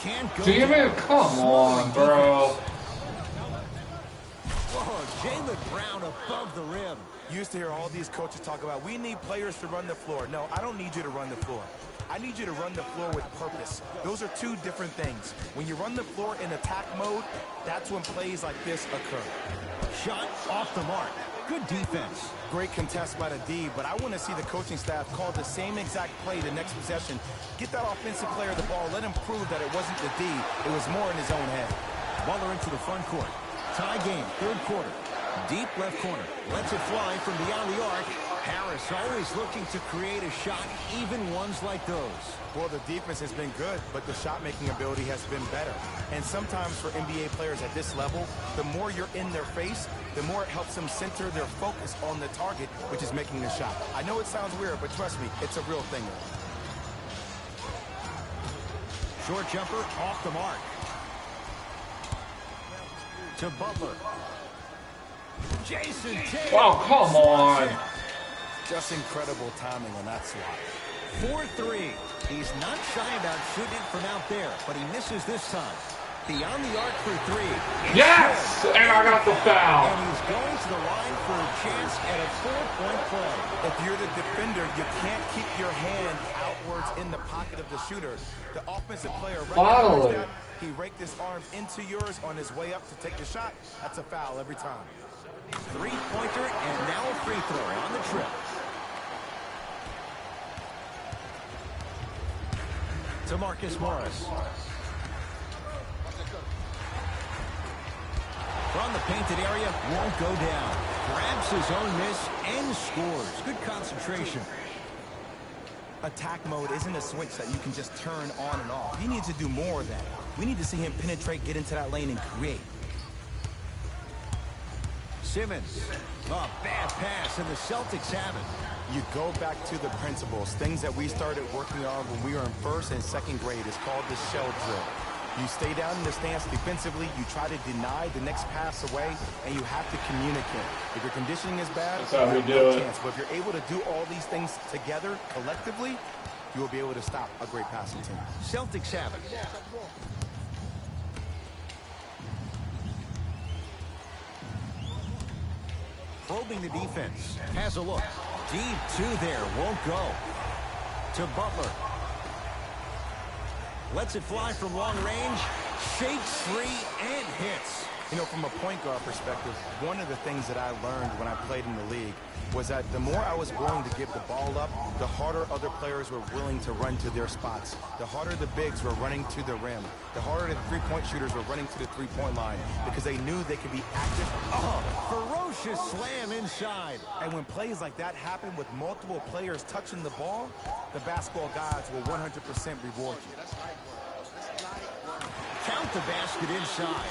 Can't go. Damn it, come on, bro. Whoa, Jaylen Brown above the rim. You used to hear all these coaches talk about, we need players to run the floor. No, I don't need you to run the floor. I need you to run the floor with purpose. Those are two different things. When you run the floor in attack mode, that's when plays like this occur. Shot off the mark. Good defense. Great contest by the D, but I want to see the coaching staff call the same exact play the next possession. Get that offensive player the ball. Let him prove that it wasn't the D. It was more in his own head. Butler into the front court. Tie game, third quarter. Deep left corner. Lets it fly from beyond the arc. Harris always looking to create a shot, even ones like those. Well, the defense has been good, but the shot-making ability has been better. And sometimes for NBA players at this level, the more you're in their face, the more it helps them center their focus on the target, which is making the shot. I know it sounds weird, but trust me, it's a real thing. Short jumper off the mark. To Butler. Jason Tatum. Wow, come on. Just incredible timing on that swat. 4-3. He's not shy about shooting it from out there, but he misses this time. Beyond the arc for three. Yes! And I got the foul. And he's going to the line for a chance at a 4-point play. If you're the defender, you can't keep your hand outwards in the pocket of the shooter. The offensive player recognized that. He raked his arms into yours on his way up to take the shot. That's a foul every time. Three-pointer and now a free throw on the trip. To Marcus Morris. From the painted area, won't go down. Grabs his own miss and scores. Good concentration. Attack mode isn't a switch that you can just turn on and off. He needs to do more of that. We need to see him penetrate, get into that lane, and create. Simmons. A bad pass, and the Celtics have it. You go back to the principles, things that we started working on when we were in first and second grade. It's called the shell drill. You stay down in the stance defensively, you try to deny the next pass away, and you have to communicate. If your conditioning is bad, that's how we do no it. chance. But if you're able to do all these things together, collectively, you will be able to stop a great passing team. Celtics have it. Probing the defense. Has a look. Deep two there. Won't go. To Butler. Lets it fly from long range. Shakes free and hits. You know, from a point guard perspective, one of the things that I learned when I played in the league was that the more I was willing to give the ball up, the harder other players were willing to run to their spots. The harder the bigs were running to the rim. The harder the three-point shooters were running to the three-point line because they knew they could be active. Ferocious slam inside. And when plays like that happen with multiple players touching the ball, the basketball gods will 100% reward you. Count the basket inside.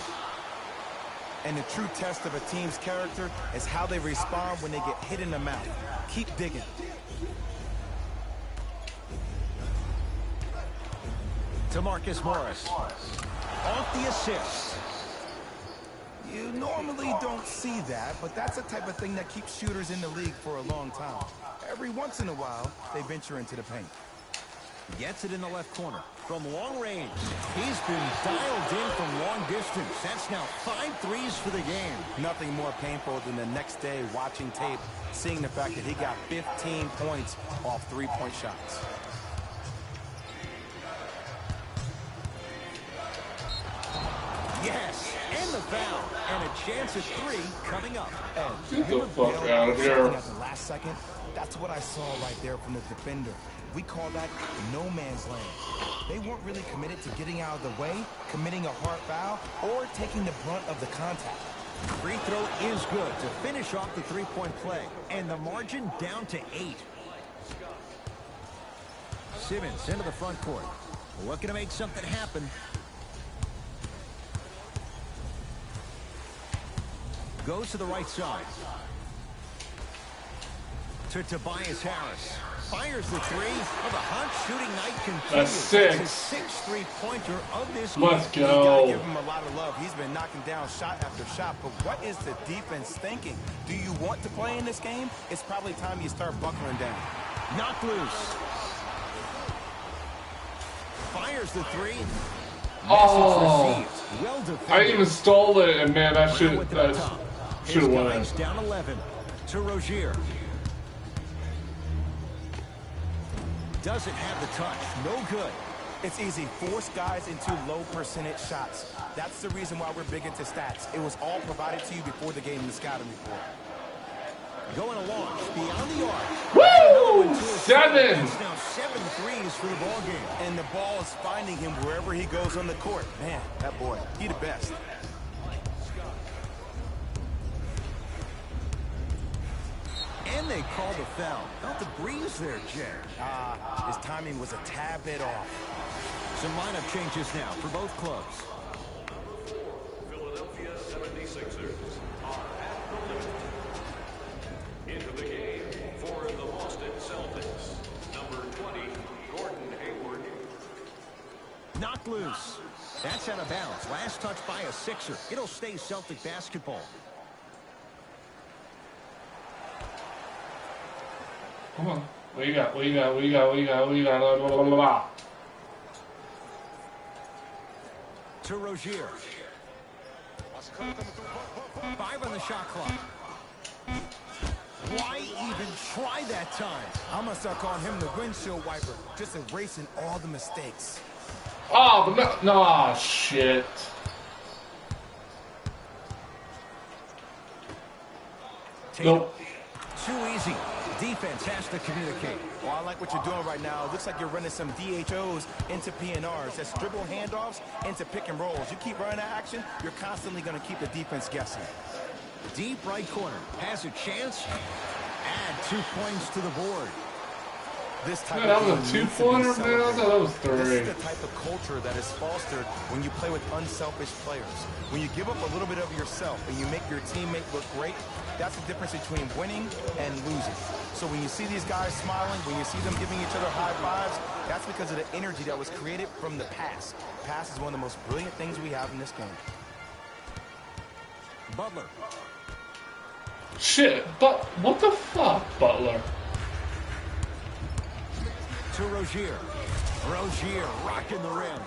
And the true test of a team's character is how they respond when they get hit in the mouth. Keep digging. To Marcus Morris. Off the assist. You normally don't see that, but that's the type of thing that keeps shooters in the league for a long time. Every once in a while, they venture into the paint. Gets it in the left corner. From long range, he's been dialed in from long distance. That's now 5 threes for the game. Nothing more painful than the next day watching tape, seeing the fact that he got 15 points off three-point shots. Yes, and the foul. And a chance at 3 coming up. Get the fuck out of here. At the last second, that's what I saw right there from the defender. We call that no man's land. They weren't really committed to getting out of the way, committing a hard foul, or taking the brunt of the contact. Free throw is good to finish off the three-point play. And the margin down to 8. Simmons into the front court. Looking to make something happen. Goes to the right side. To Tobias Harris. Fires the 3. Well, the hot shooting night continues. That's 6. His 6th three-pointer of this Let's game. go. You gotta give him a lot of love. He's been knocking down shot after shot, but what is the defense thinking? Do you want to play in this game? It's probably time you start buckling down. Knocked loose. Fires the 3. Oh, Well defended. I even stole it, and man, I should With it up top. have won His it. guys down 11 to Rozier. Doesn't have the touch. No good. It's easy. Force guys into low percentage shots. That's the reason why we're big into stats. It was all provided to you before the game in the scouting report. Going along beyond the arc. Woo! 7. It's now 7 threes for the ball game. And the ball is finding him wherever he goes on the court. Man, that boy, he the best. And they call the foul. Felt the breeze there, Jay. His timing was a tad bit off. Some lineup changes now for both clubs. Philadelphia 76ers are at the limit. Into the game for the Boston Celtics. Number 20, Gordon Hayward. Knocked loose. That's out of bounds. Last touch by a Sixer. It'll stay Celtic basketball. Come on. What you got? What you got? What you got? What you got? What you got? Blah, blah, blah, blah. To Rozier. 5 on the shot clock. Why even try that time? I'm going to start calling him the windshield wiper, just erasing all the mistakes. Oh, but no, shit. Nope. Too easy. Defense has to communicate. Well, I like what you're doing right now. It looks like you're running some DHOs into PNRs. That's dribble handoffs into pick and rolls. You keep running that action, you're constantly going to keep the defense guessing. Deep right corner. Has a chance. Add 2 points to the board. This type Yeah, of that was a game needs to be 2-pointer, man. I celebrated. thought that was This 3. is the type of culture that is fostered when you play with unselfish players. When you give up a little bit of yourself and you make your teammate look great, that's the difference between winning and losing. So when you see these guys smiling, when you see them giving each other high fives, that's because of the energy that was created from the pass. Pass is one of the most brilliant things we have in this game. Butler. Shit, but what the fuck, Butler? To Rozier. Rozier rocking the rim.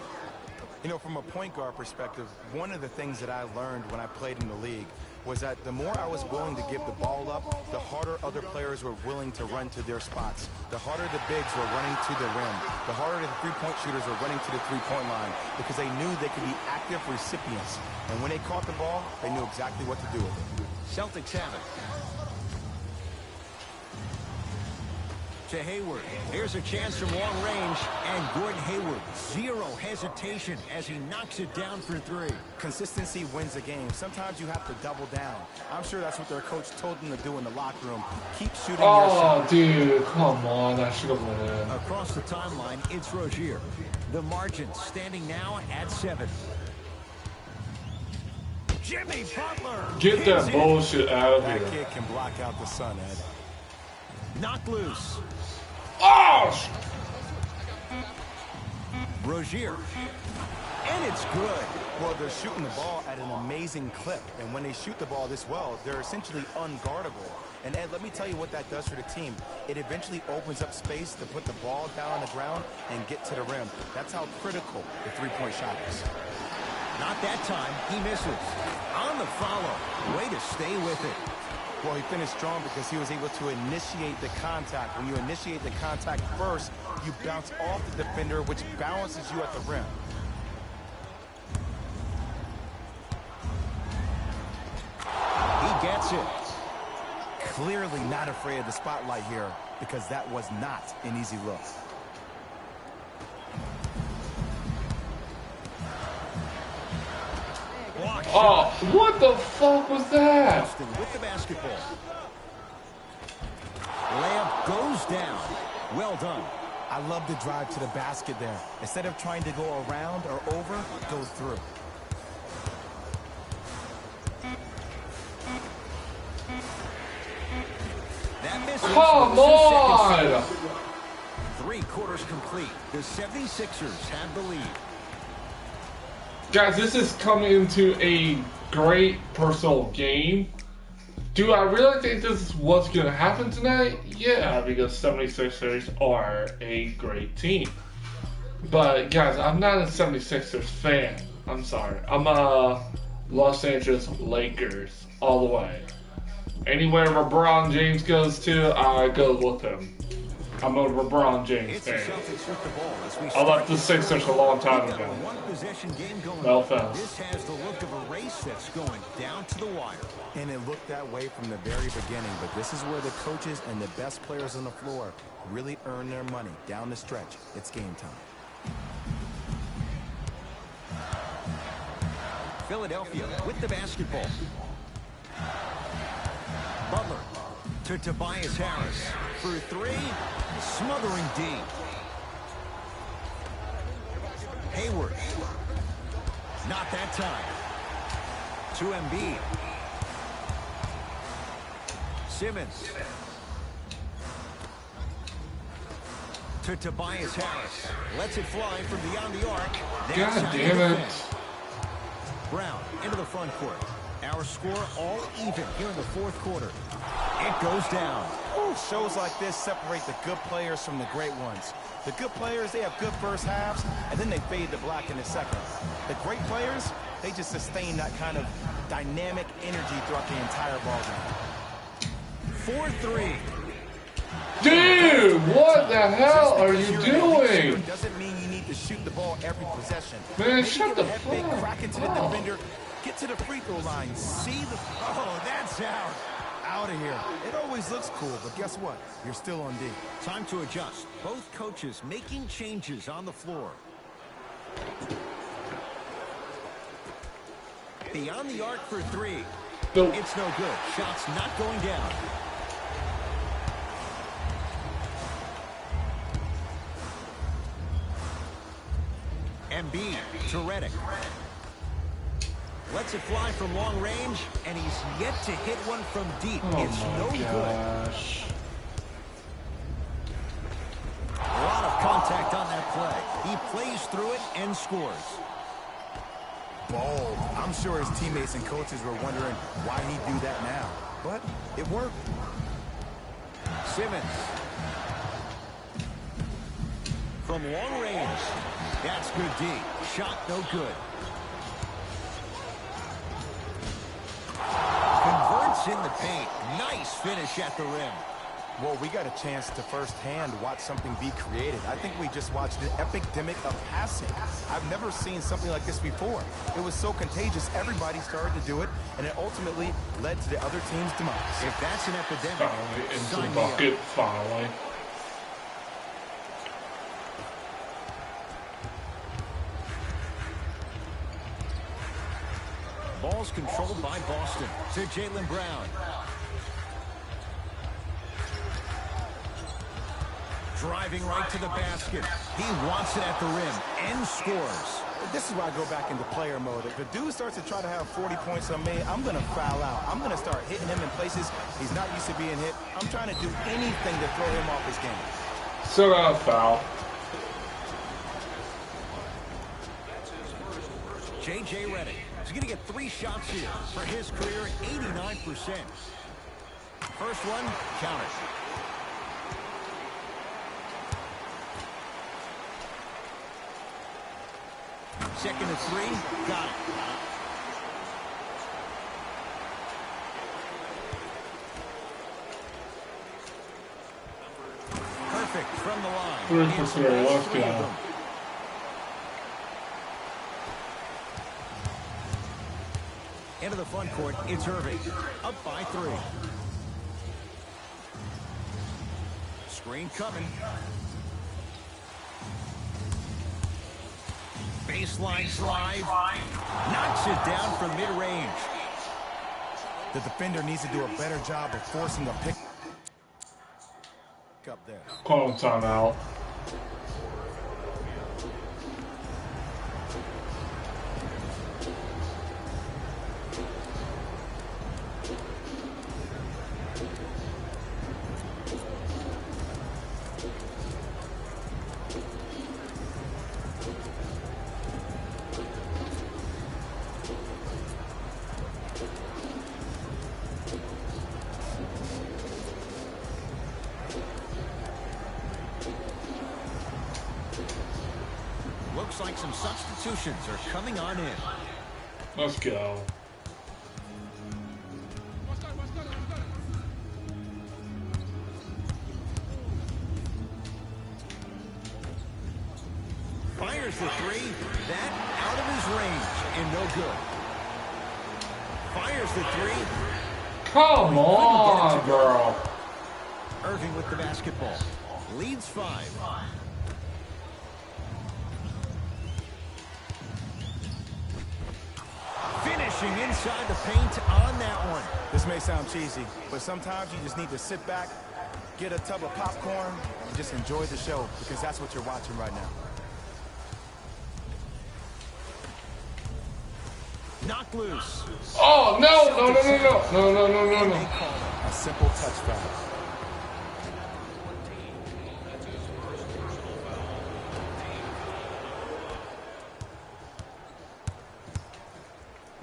You know, from a point guard perspective, one of the things that I learned when I played in the league was that the more I was willing to give the ball up, the harder other players were willing to run to their spots. The harder the bigs were running to the rim. The harder the three-point shooters were running to the three-point line because they knew they could be active recipients. And when they caught the ball, they knew exactly what to do with it. Celtics have it. To Hayward. Here's a chance from long range. And Gordon Hayward, zero hesitation as he knocks it down for 3. Consistency wins a game. Sometimes you have to double down. I'm sure that's what their coach told them to do in the locker room. Keep shooting your shot. Oh, dude, come on. I should have went in. Across the timeline, it's Rozier. The margin standing now at 7. Jimmy Butler. Get that bullshit out of That here. kid can block out the sun, Ed. Knocked loose. Oh! Rozier. And it's good. Well, they're shooting the ball at an amazing clip. And when they shoot the ball this well, they're essentially unguardable. And Ed, let me tell you what that does for the team. It eventually opens up space to put the ball down on the ground and get to the rim. That's how critical the three-point shot is. Not that time. He misses. On the follow. Way to stay with it. Well, he finished strong because he was able to initiate the contact. When you initiate the contact first, you bounce off the defender, which balances you at the rim. That's it. Clearly not afraid of the spotlight here because that was not an easy look. Oh, what the fuck was that? Boston with the basketball. Layup goes down. Well done. I love the drive to the basket there. Instead of trying to go around or over, go through. That miss. Come on! 3 quarters complete. The 76ers have the lead. Guys, this is coming into a great personal game. Do I really think this is what's going to happen tonight? Yeah, because 76ers are a great team. But, guys, I'm not a 76ers fan. I'm sorry. I'm a Los Angeles Lakers all the way. Anywhere LeBron James goes to, I go with him. I'm a LeBron James fan. I left the Sixers a long time ago. No offense. This has the look of a race that's going down to the wire. And it looked that way from the very beginning, but this is where the coaches and the best players on the floor really earn their money. Down the stretch, it's game time. Philadelphia with the basketball. Butler to Tobias Harris for 3, smothering D. Hayward, not that time. To Embiid. Simmons to Tobias Harris. Lets it fly from beyond the arc. God damn it. Brown into the front court. Our score all even here in the 4th quarter. It goes down. Ooh, shows like this separate the good players from the great ones. The good players, they have good first halves, and then they fade to black in the second. The great players, they just sustain that kind of dynamic energy throughout the entire ball game. 4-3. Dude, what the hell are you doing? Doesn't mean you need to shoot the ball every possession. Man, shut the fuck up. Crack into the defender, get to the free throw line, see the... Oh, that's out. Out of here. It always looks cool, but guess what? You're still on D. Time to adjust. Both coaches making changes on the floor. Beyond the arc for 3. Nope. It's no good. Shots not going down. Embiid to Redick. Lets it fly from long range, and he's yet to hit one from deep. It's no good. A lot of contact on that play. He plays through it and scores. Bold. I'm sure his teammates and coaches were wondering why he'd do that now. But it worked. Simmons. From long range. That's good D. Shot no good. Converts in the paint. Nice finish at the rim. Well, we got a chance to firsthand watch something be created. I think we just watched an epidemic of passing. I've never seen something like this before. It was so contagious, everybody started to do it, and it ultimately led to the other team's demise. If that's an epidemic, Into the bucket, finally. Ball's controlled by Boston to Jaylen Brown. Driving right to the basket. He wants it at the rim and scores. This is where I go back into player mode. If a dude starts to try to have 40 points on me, I'm going to foul out. I'm going to start hitting him in places he's not used to being hit. I'm trying to do anything to throw him off his game. So foul. J.J. Redick is going to get 3 shots here for his career, 89%. First one, counted. Second to 3, got it. Perfect from the line. Let's go. Into the front court, it's Irving. Up by 3. Screen coming. Baseline drive. Knocks it down from mid-range. The defender needs to do a better job of forcing a pick up there. Call timeout. Looks like some substitutions are coming on in. Let's go. Fires the 3. That out of his range and no good. Fires the 3. Come on, girl. Irving with the basketball. Leads 5. Finishing inside the paint on that one. This may sound cheesy, but sometimes you just need to sit back, get a tub of popcorn, and just enjoy the show, because that's what you're watching right now. Knocked loose. Oh, no. A simple touch foul.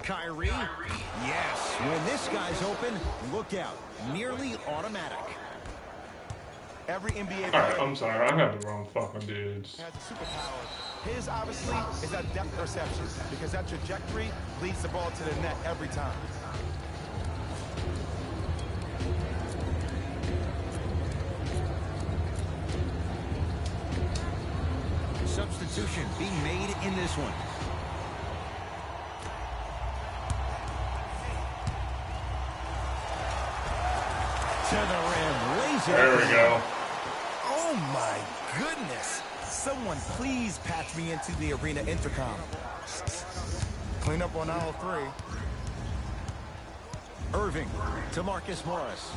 Kyrie. Yes. When this guy's open, look out. Nearly automatic. Every NBA player Alright, I'm sorry. I had the wrong fucking dudes. has a superpower. His, obviously, is that depth perception, because that trajectory leads the ball to the net every time. Substitution being made in this one. To the rim. Lays it. There we go. Oh my goodness! Someone please patch me into the arena intercom. Clean up on aisle 3. Irving to Marcus Morris.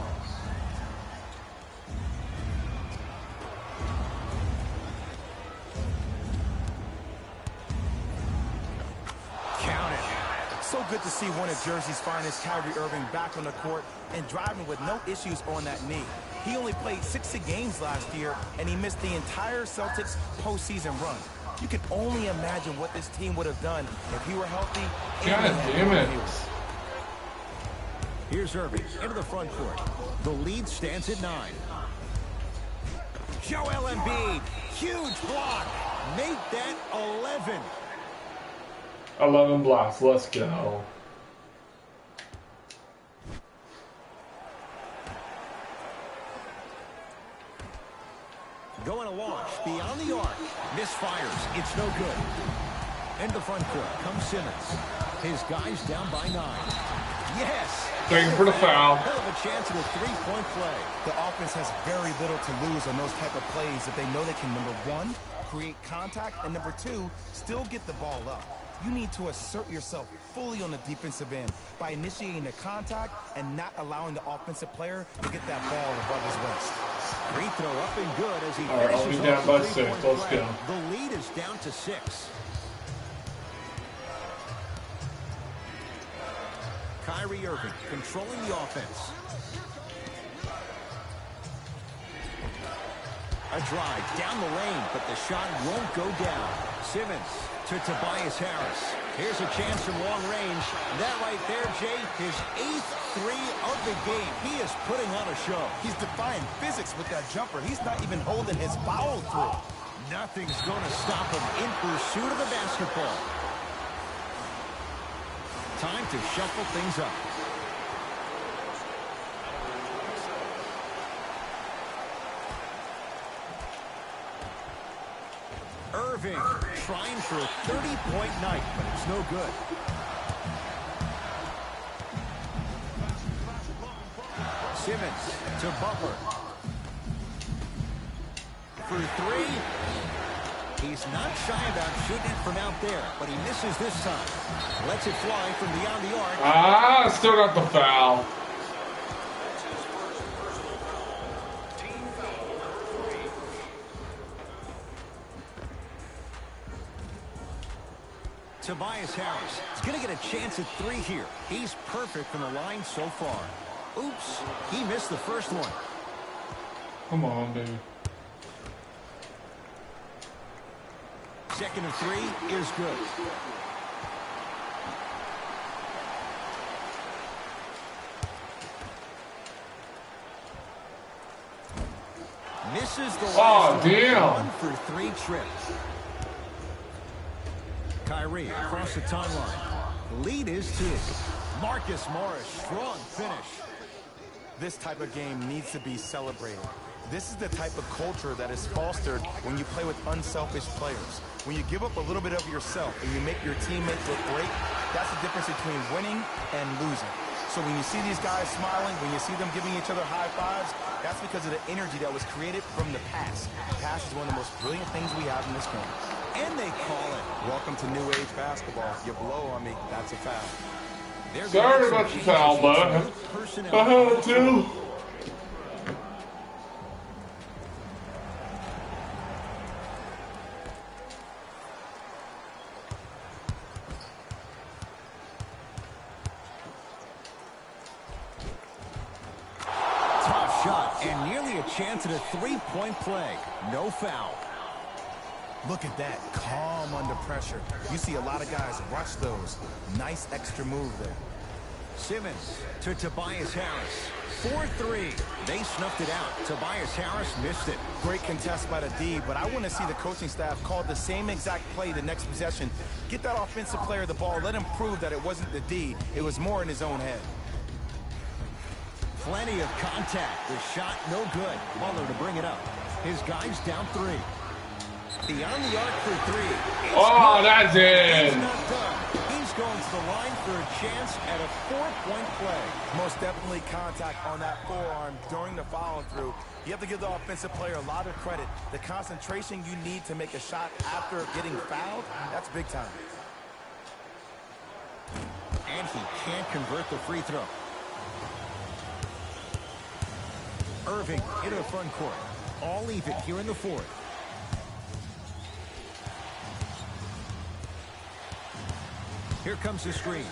Count it. So good to see one of Jersey's finest, Kyrie Irving, back on the court and driving with no issues on that knee. He only played 60 games last year, and he missed the entire Celtics postseason run. You can only imagine what this team would have done if he were healthy. God damn it. Here's Irving into the front court. The lead stands at 9. Joel Embiid. Huge block. Make that 11. 11 blocks. Let's go. Going to launch beyond the arc. Misfires. It's no good. Into the front court comes Simmons. His guys down by 9. Yes. Thank you for the foul. Hell of a chance at a 3-point play. The offense has very little to lose on those type of plays if they know they can, number 1, create contact, and number 2, still get the ball up. You need to assert yourself fully on the defensive end by initiating the contact and not allowing the offensive player to get that ball above his waist. Free throw up and good as he Alright, finishes down off by the 6. 3-point Let's play. go. The lead is down to 6. Kyrie Irving controlling the offense. A drive down the lane, but the shot won't go down. Simmons to Tobias Harris. Here's a chance from long range. That right there, Jay, his 8th 3 of the game. He is putting on a show. He's defying physics with that jumper. He's not even holding his foul through. Nothing's going to stop him in pursuit of the basketball. Time to shuffle things up. Irving trying for a 30-point night, but it's no good. Simmons to Butler. For three. He's not shy about shooting it from out there, but he misses this time. Lets it fly from beyond the arc. Ah, still got the foul. That's his first personal foul. Team foul number 3. Tobias Harris is going to get a chance at 3 here. He's perfect from the line so far. Oops, he missed the first one. Come on, baby. Second and 3 is good. Misses the last damn. 1 for 3 trips. Kyrie across the timeline. Lead is 2. Marcus Morris, strong finish. This type of game needs to be celebrated. This is the type of culture that is fostered when you play with unselfish players. When you give up a little bit of yourself and you make your teammates look great, that's the difference between winning and losing. So when you see these guys smiling, when you see them giving each other high fives, that's because of the energy that was created from the pass. The pass is one of the most brilliant things we have in this game. And they call it. Welcome to new age basketball. You blow on me, that's a foul. Sorry about the foul, but I had to. Tough shot and nearly a chance at a 3-point play. No foul. Look at that, calm under pressure. You see a lot of guys rush those. Nice extra move there. Simmons to Tobias Harris. 4-3. They snuffed it out. Tobias Harris missed it. Great contest by the D, but I want to see the coaching staff call the same exact play the next possession. Get that offensive player the ball. Let him prove that it wasn't the D. It was more in his own head. Plenty of contact. The shot no good. Butler to bring it up. His guys down 3. Beyond the arc for 3. Oh, that's it. He's not done. He's going to the line for a chance at a 4-point play. Most definitely contact on that forearm during the follow-through. You have to give the offensive player a lot of credit. The concentration you need to make a shot after getting fouled, that's big time. And he can't convert the free throw. Irving into the front court. All even here in the 4th. Here comes the screen.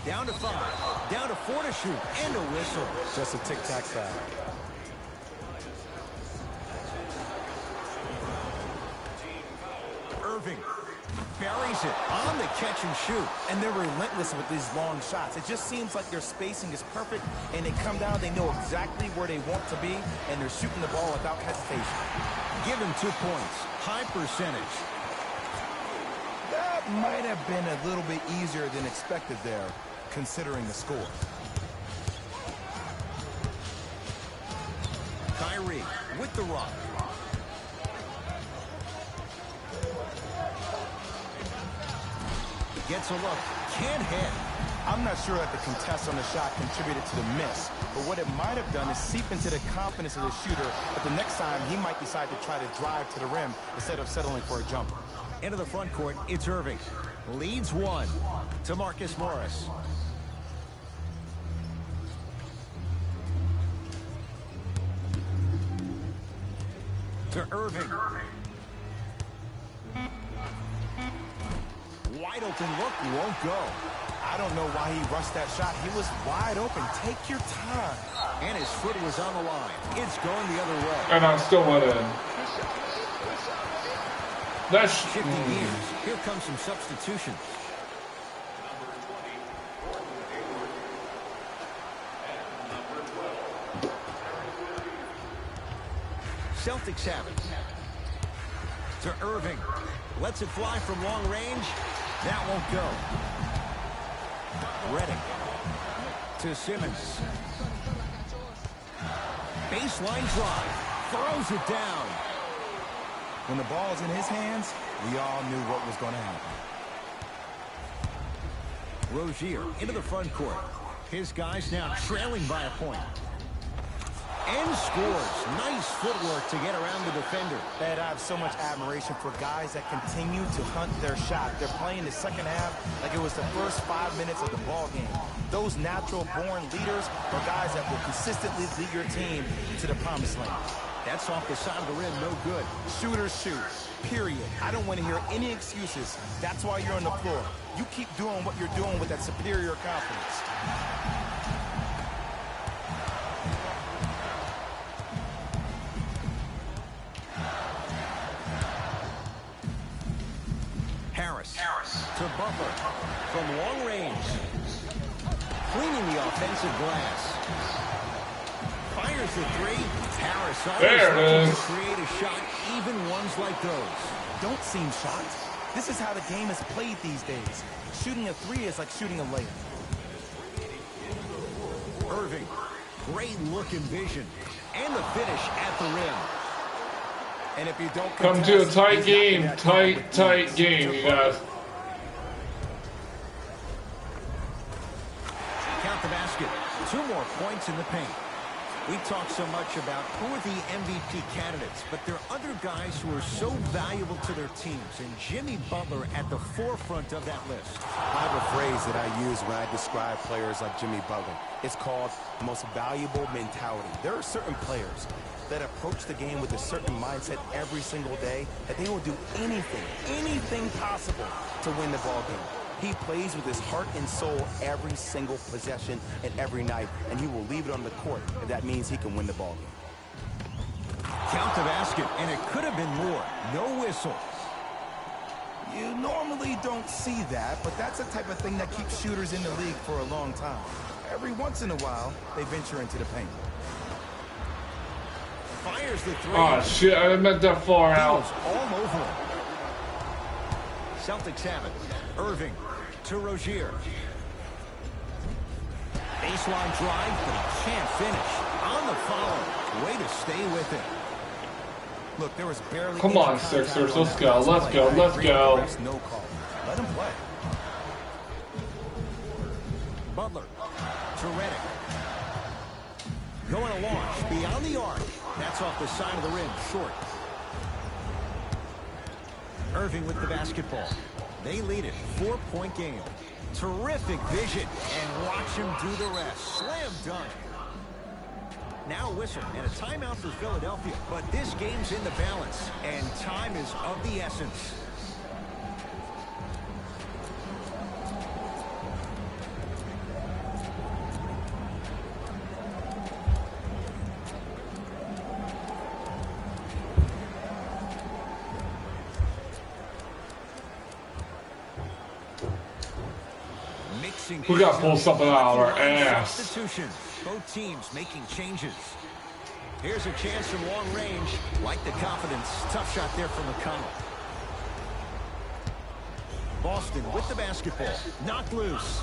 Down to 5. Down to 4 to shoot. And a whistle. Just a tic-tac foul. Irving buries it on the catch and shoot. And they're relentless with these long shots. It just seems like their spacing is perfect, and they come down, they know exactly where they want to be, and they're shooting the ball without hesitation. Give him 2 points. High percentage. That might have been a little bit easier than expected there, considering the score. Kyrie with the rock. Gets a look. Can't hit. I'm not sure that the contest on the shot contributed to the miss, but what it might have done is seep into the confidence of the shooter, but the next time he might decide to try to drive to the rim instead of settling for a jumper. Into the front court, it's Irving. Leads 1 to Marcus Morris. To Irving. Wide open look, won't go. I don't know why he rushed that shot. He was wide open. Take your time. And his foot was on the line. It's going the other way. And I still went in. That's Shifting gears. Here comes some substitutions. Celtics have it. To Irving. Lets it fly from long range. That won't go. Redding. To Simmons. Baseline drive. Throws it down. When the ball is in his hands, we all knew what was going to happen. Rozier into the front court. His guys now trailing by a point. And scores. Nice footwork to get around the defender. Ed, I have so much admiration for guys that continue to hunt their shot. They're playing the second half like it was the first 5 minutes of the ball game. Those natural-born leaders are guys that will consistently lead your team to the promised land. That's off the side of the rim, no good. Shooters shoot, period. I don't want to hear any excuses. That's why you're on the floor. You keep doing what you're doing with that superior confidence. Harris to Butler from long range. Cleaning the offensive glass. Fires the three. Harris always looking to create a shot, even ones like those. Don't seem shocked. This is how the game is played these days. Shooting a three is like shooting a layup. Irving, great look and vision. And the finish at the rim. And if you don't come to a tight game, tight game, you guys. Count the basket. 2 more points in the paint. We talk so much about who are the MVP candidates, but there are other guys who are so valuable to their teams, and Jimmy Butler at the forefront of that list. I have a phrase that I use when I describe players like Jimmy Butler. It's called most valuable mentality. There are certain players that approach the game with a certain mindset every single day that they will do anything possible to win the ball game. He plays with his heart and soul every single possession and every night, and he will leave it on the court if that means he can win the ball game. Count the basket, and it could have been more. No whistle. You normally don't see that, but that's the type of thing that keeps shooters in the league for a long time. Every once in a while, they venture into the paint. Fires the three. Oh shit, I meant that far out. All over him. Celtics have it. Irving to Rozier. Baseline drive, but he can't finish. On the follow. Way to stay with it. Look, there was barely. Come on, Sixers, let's go, let's go. No call. Let him play. Butler to Redick. Going to launch beyond the arc. That's off the side of the rim, short. Irving with the basketball. They lead it, 4-point game. Terrific vision, and watch him do the rest. Slam dunk. Now a whistle and a timeout for Philadelphia. But this game's in the balance, and time is of the essence. We gotta pull something out of our ass. Substitutions. Both teams making changes. Here's a chance from long range. Like the confidence. Tough shot there from McConnell. Boston with the basketball. Knocked loose.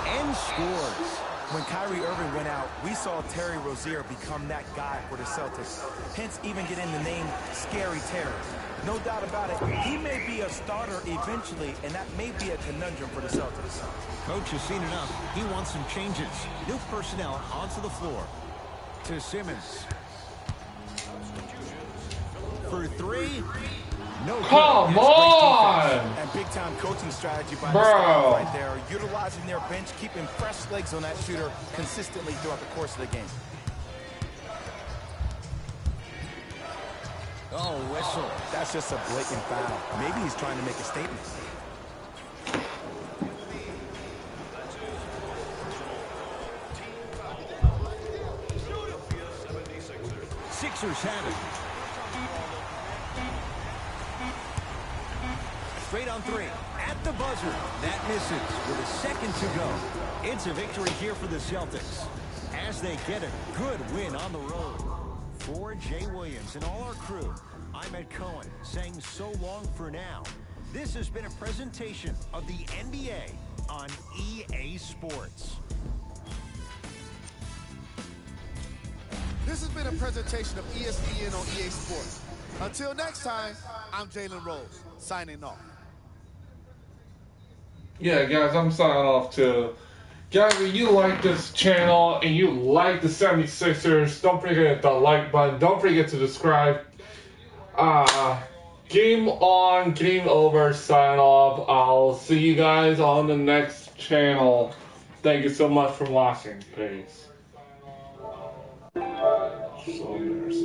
And scores. When Kyrie Irving went out, we saw Terry Rozier become that guy for the Celtics. Hence, even getting the name Scary Terry. No doubt about it, he may be a starter eventually, and that may be a conundrum for the Celtics. Coach has seen enough. He wants some changes. New personnel onto the floor. To Simmons. For three. No. Come on! And big-time coaching strategy by Bro. the staff right there, utilizing their bench, keeping fresh legs on that shooter consistently throughout the course of the game. Oh, whistle. That's just a blatant foul. Maybe he's trying to make a statement. Sixers have it. Straight on three. At the buzzer. That misses with a second to go. It's a victory here for the Celtics as they get a good win on the road. For Jay Williams and all our crew, I'm Ed Cohen saying so long for now. This has been a presentation of the NBA on EA Sports. This has been a presentation of ESPN on EA Sports. Until next time, I'm Jalen Rose, signing off. Yeah, guys, I'm signing off too. Guys, if you like this channel and you like the 76ers, don't forget the like button. Don't forget to subscribe. Game on, game over, sign off. I'll see you guys on the next channel. Thank you so much for watching. Peace. So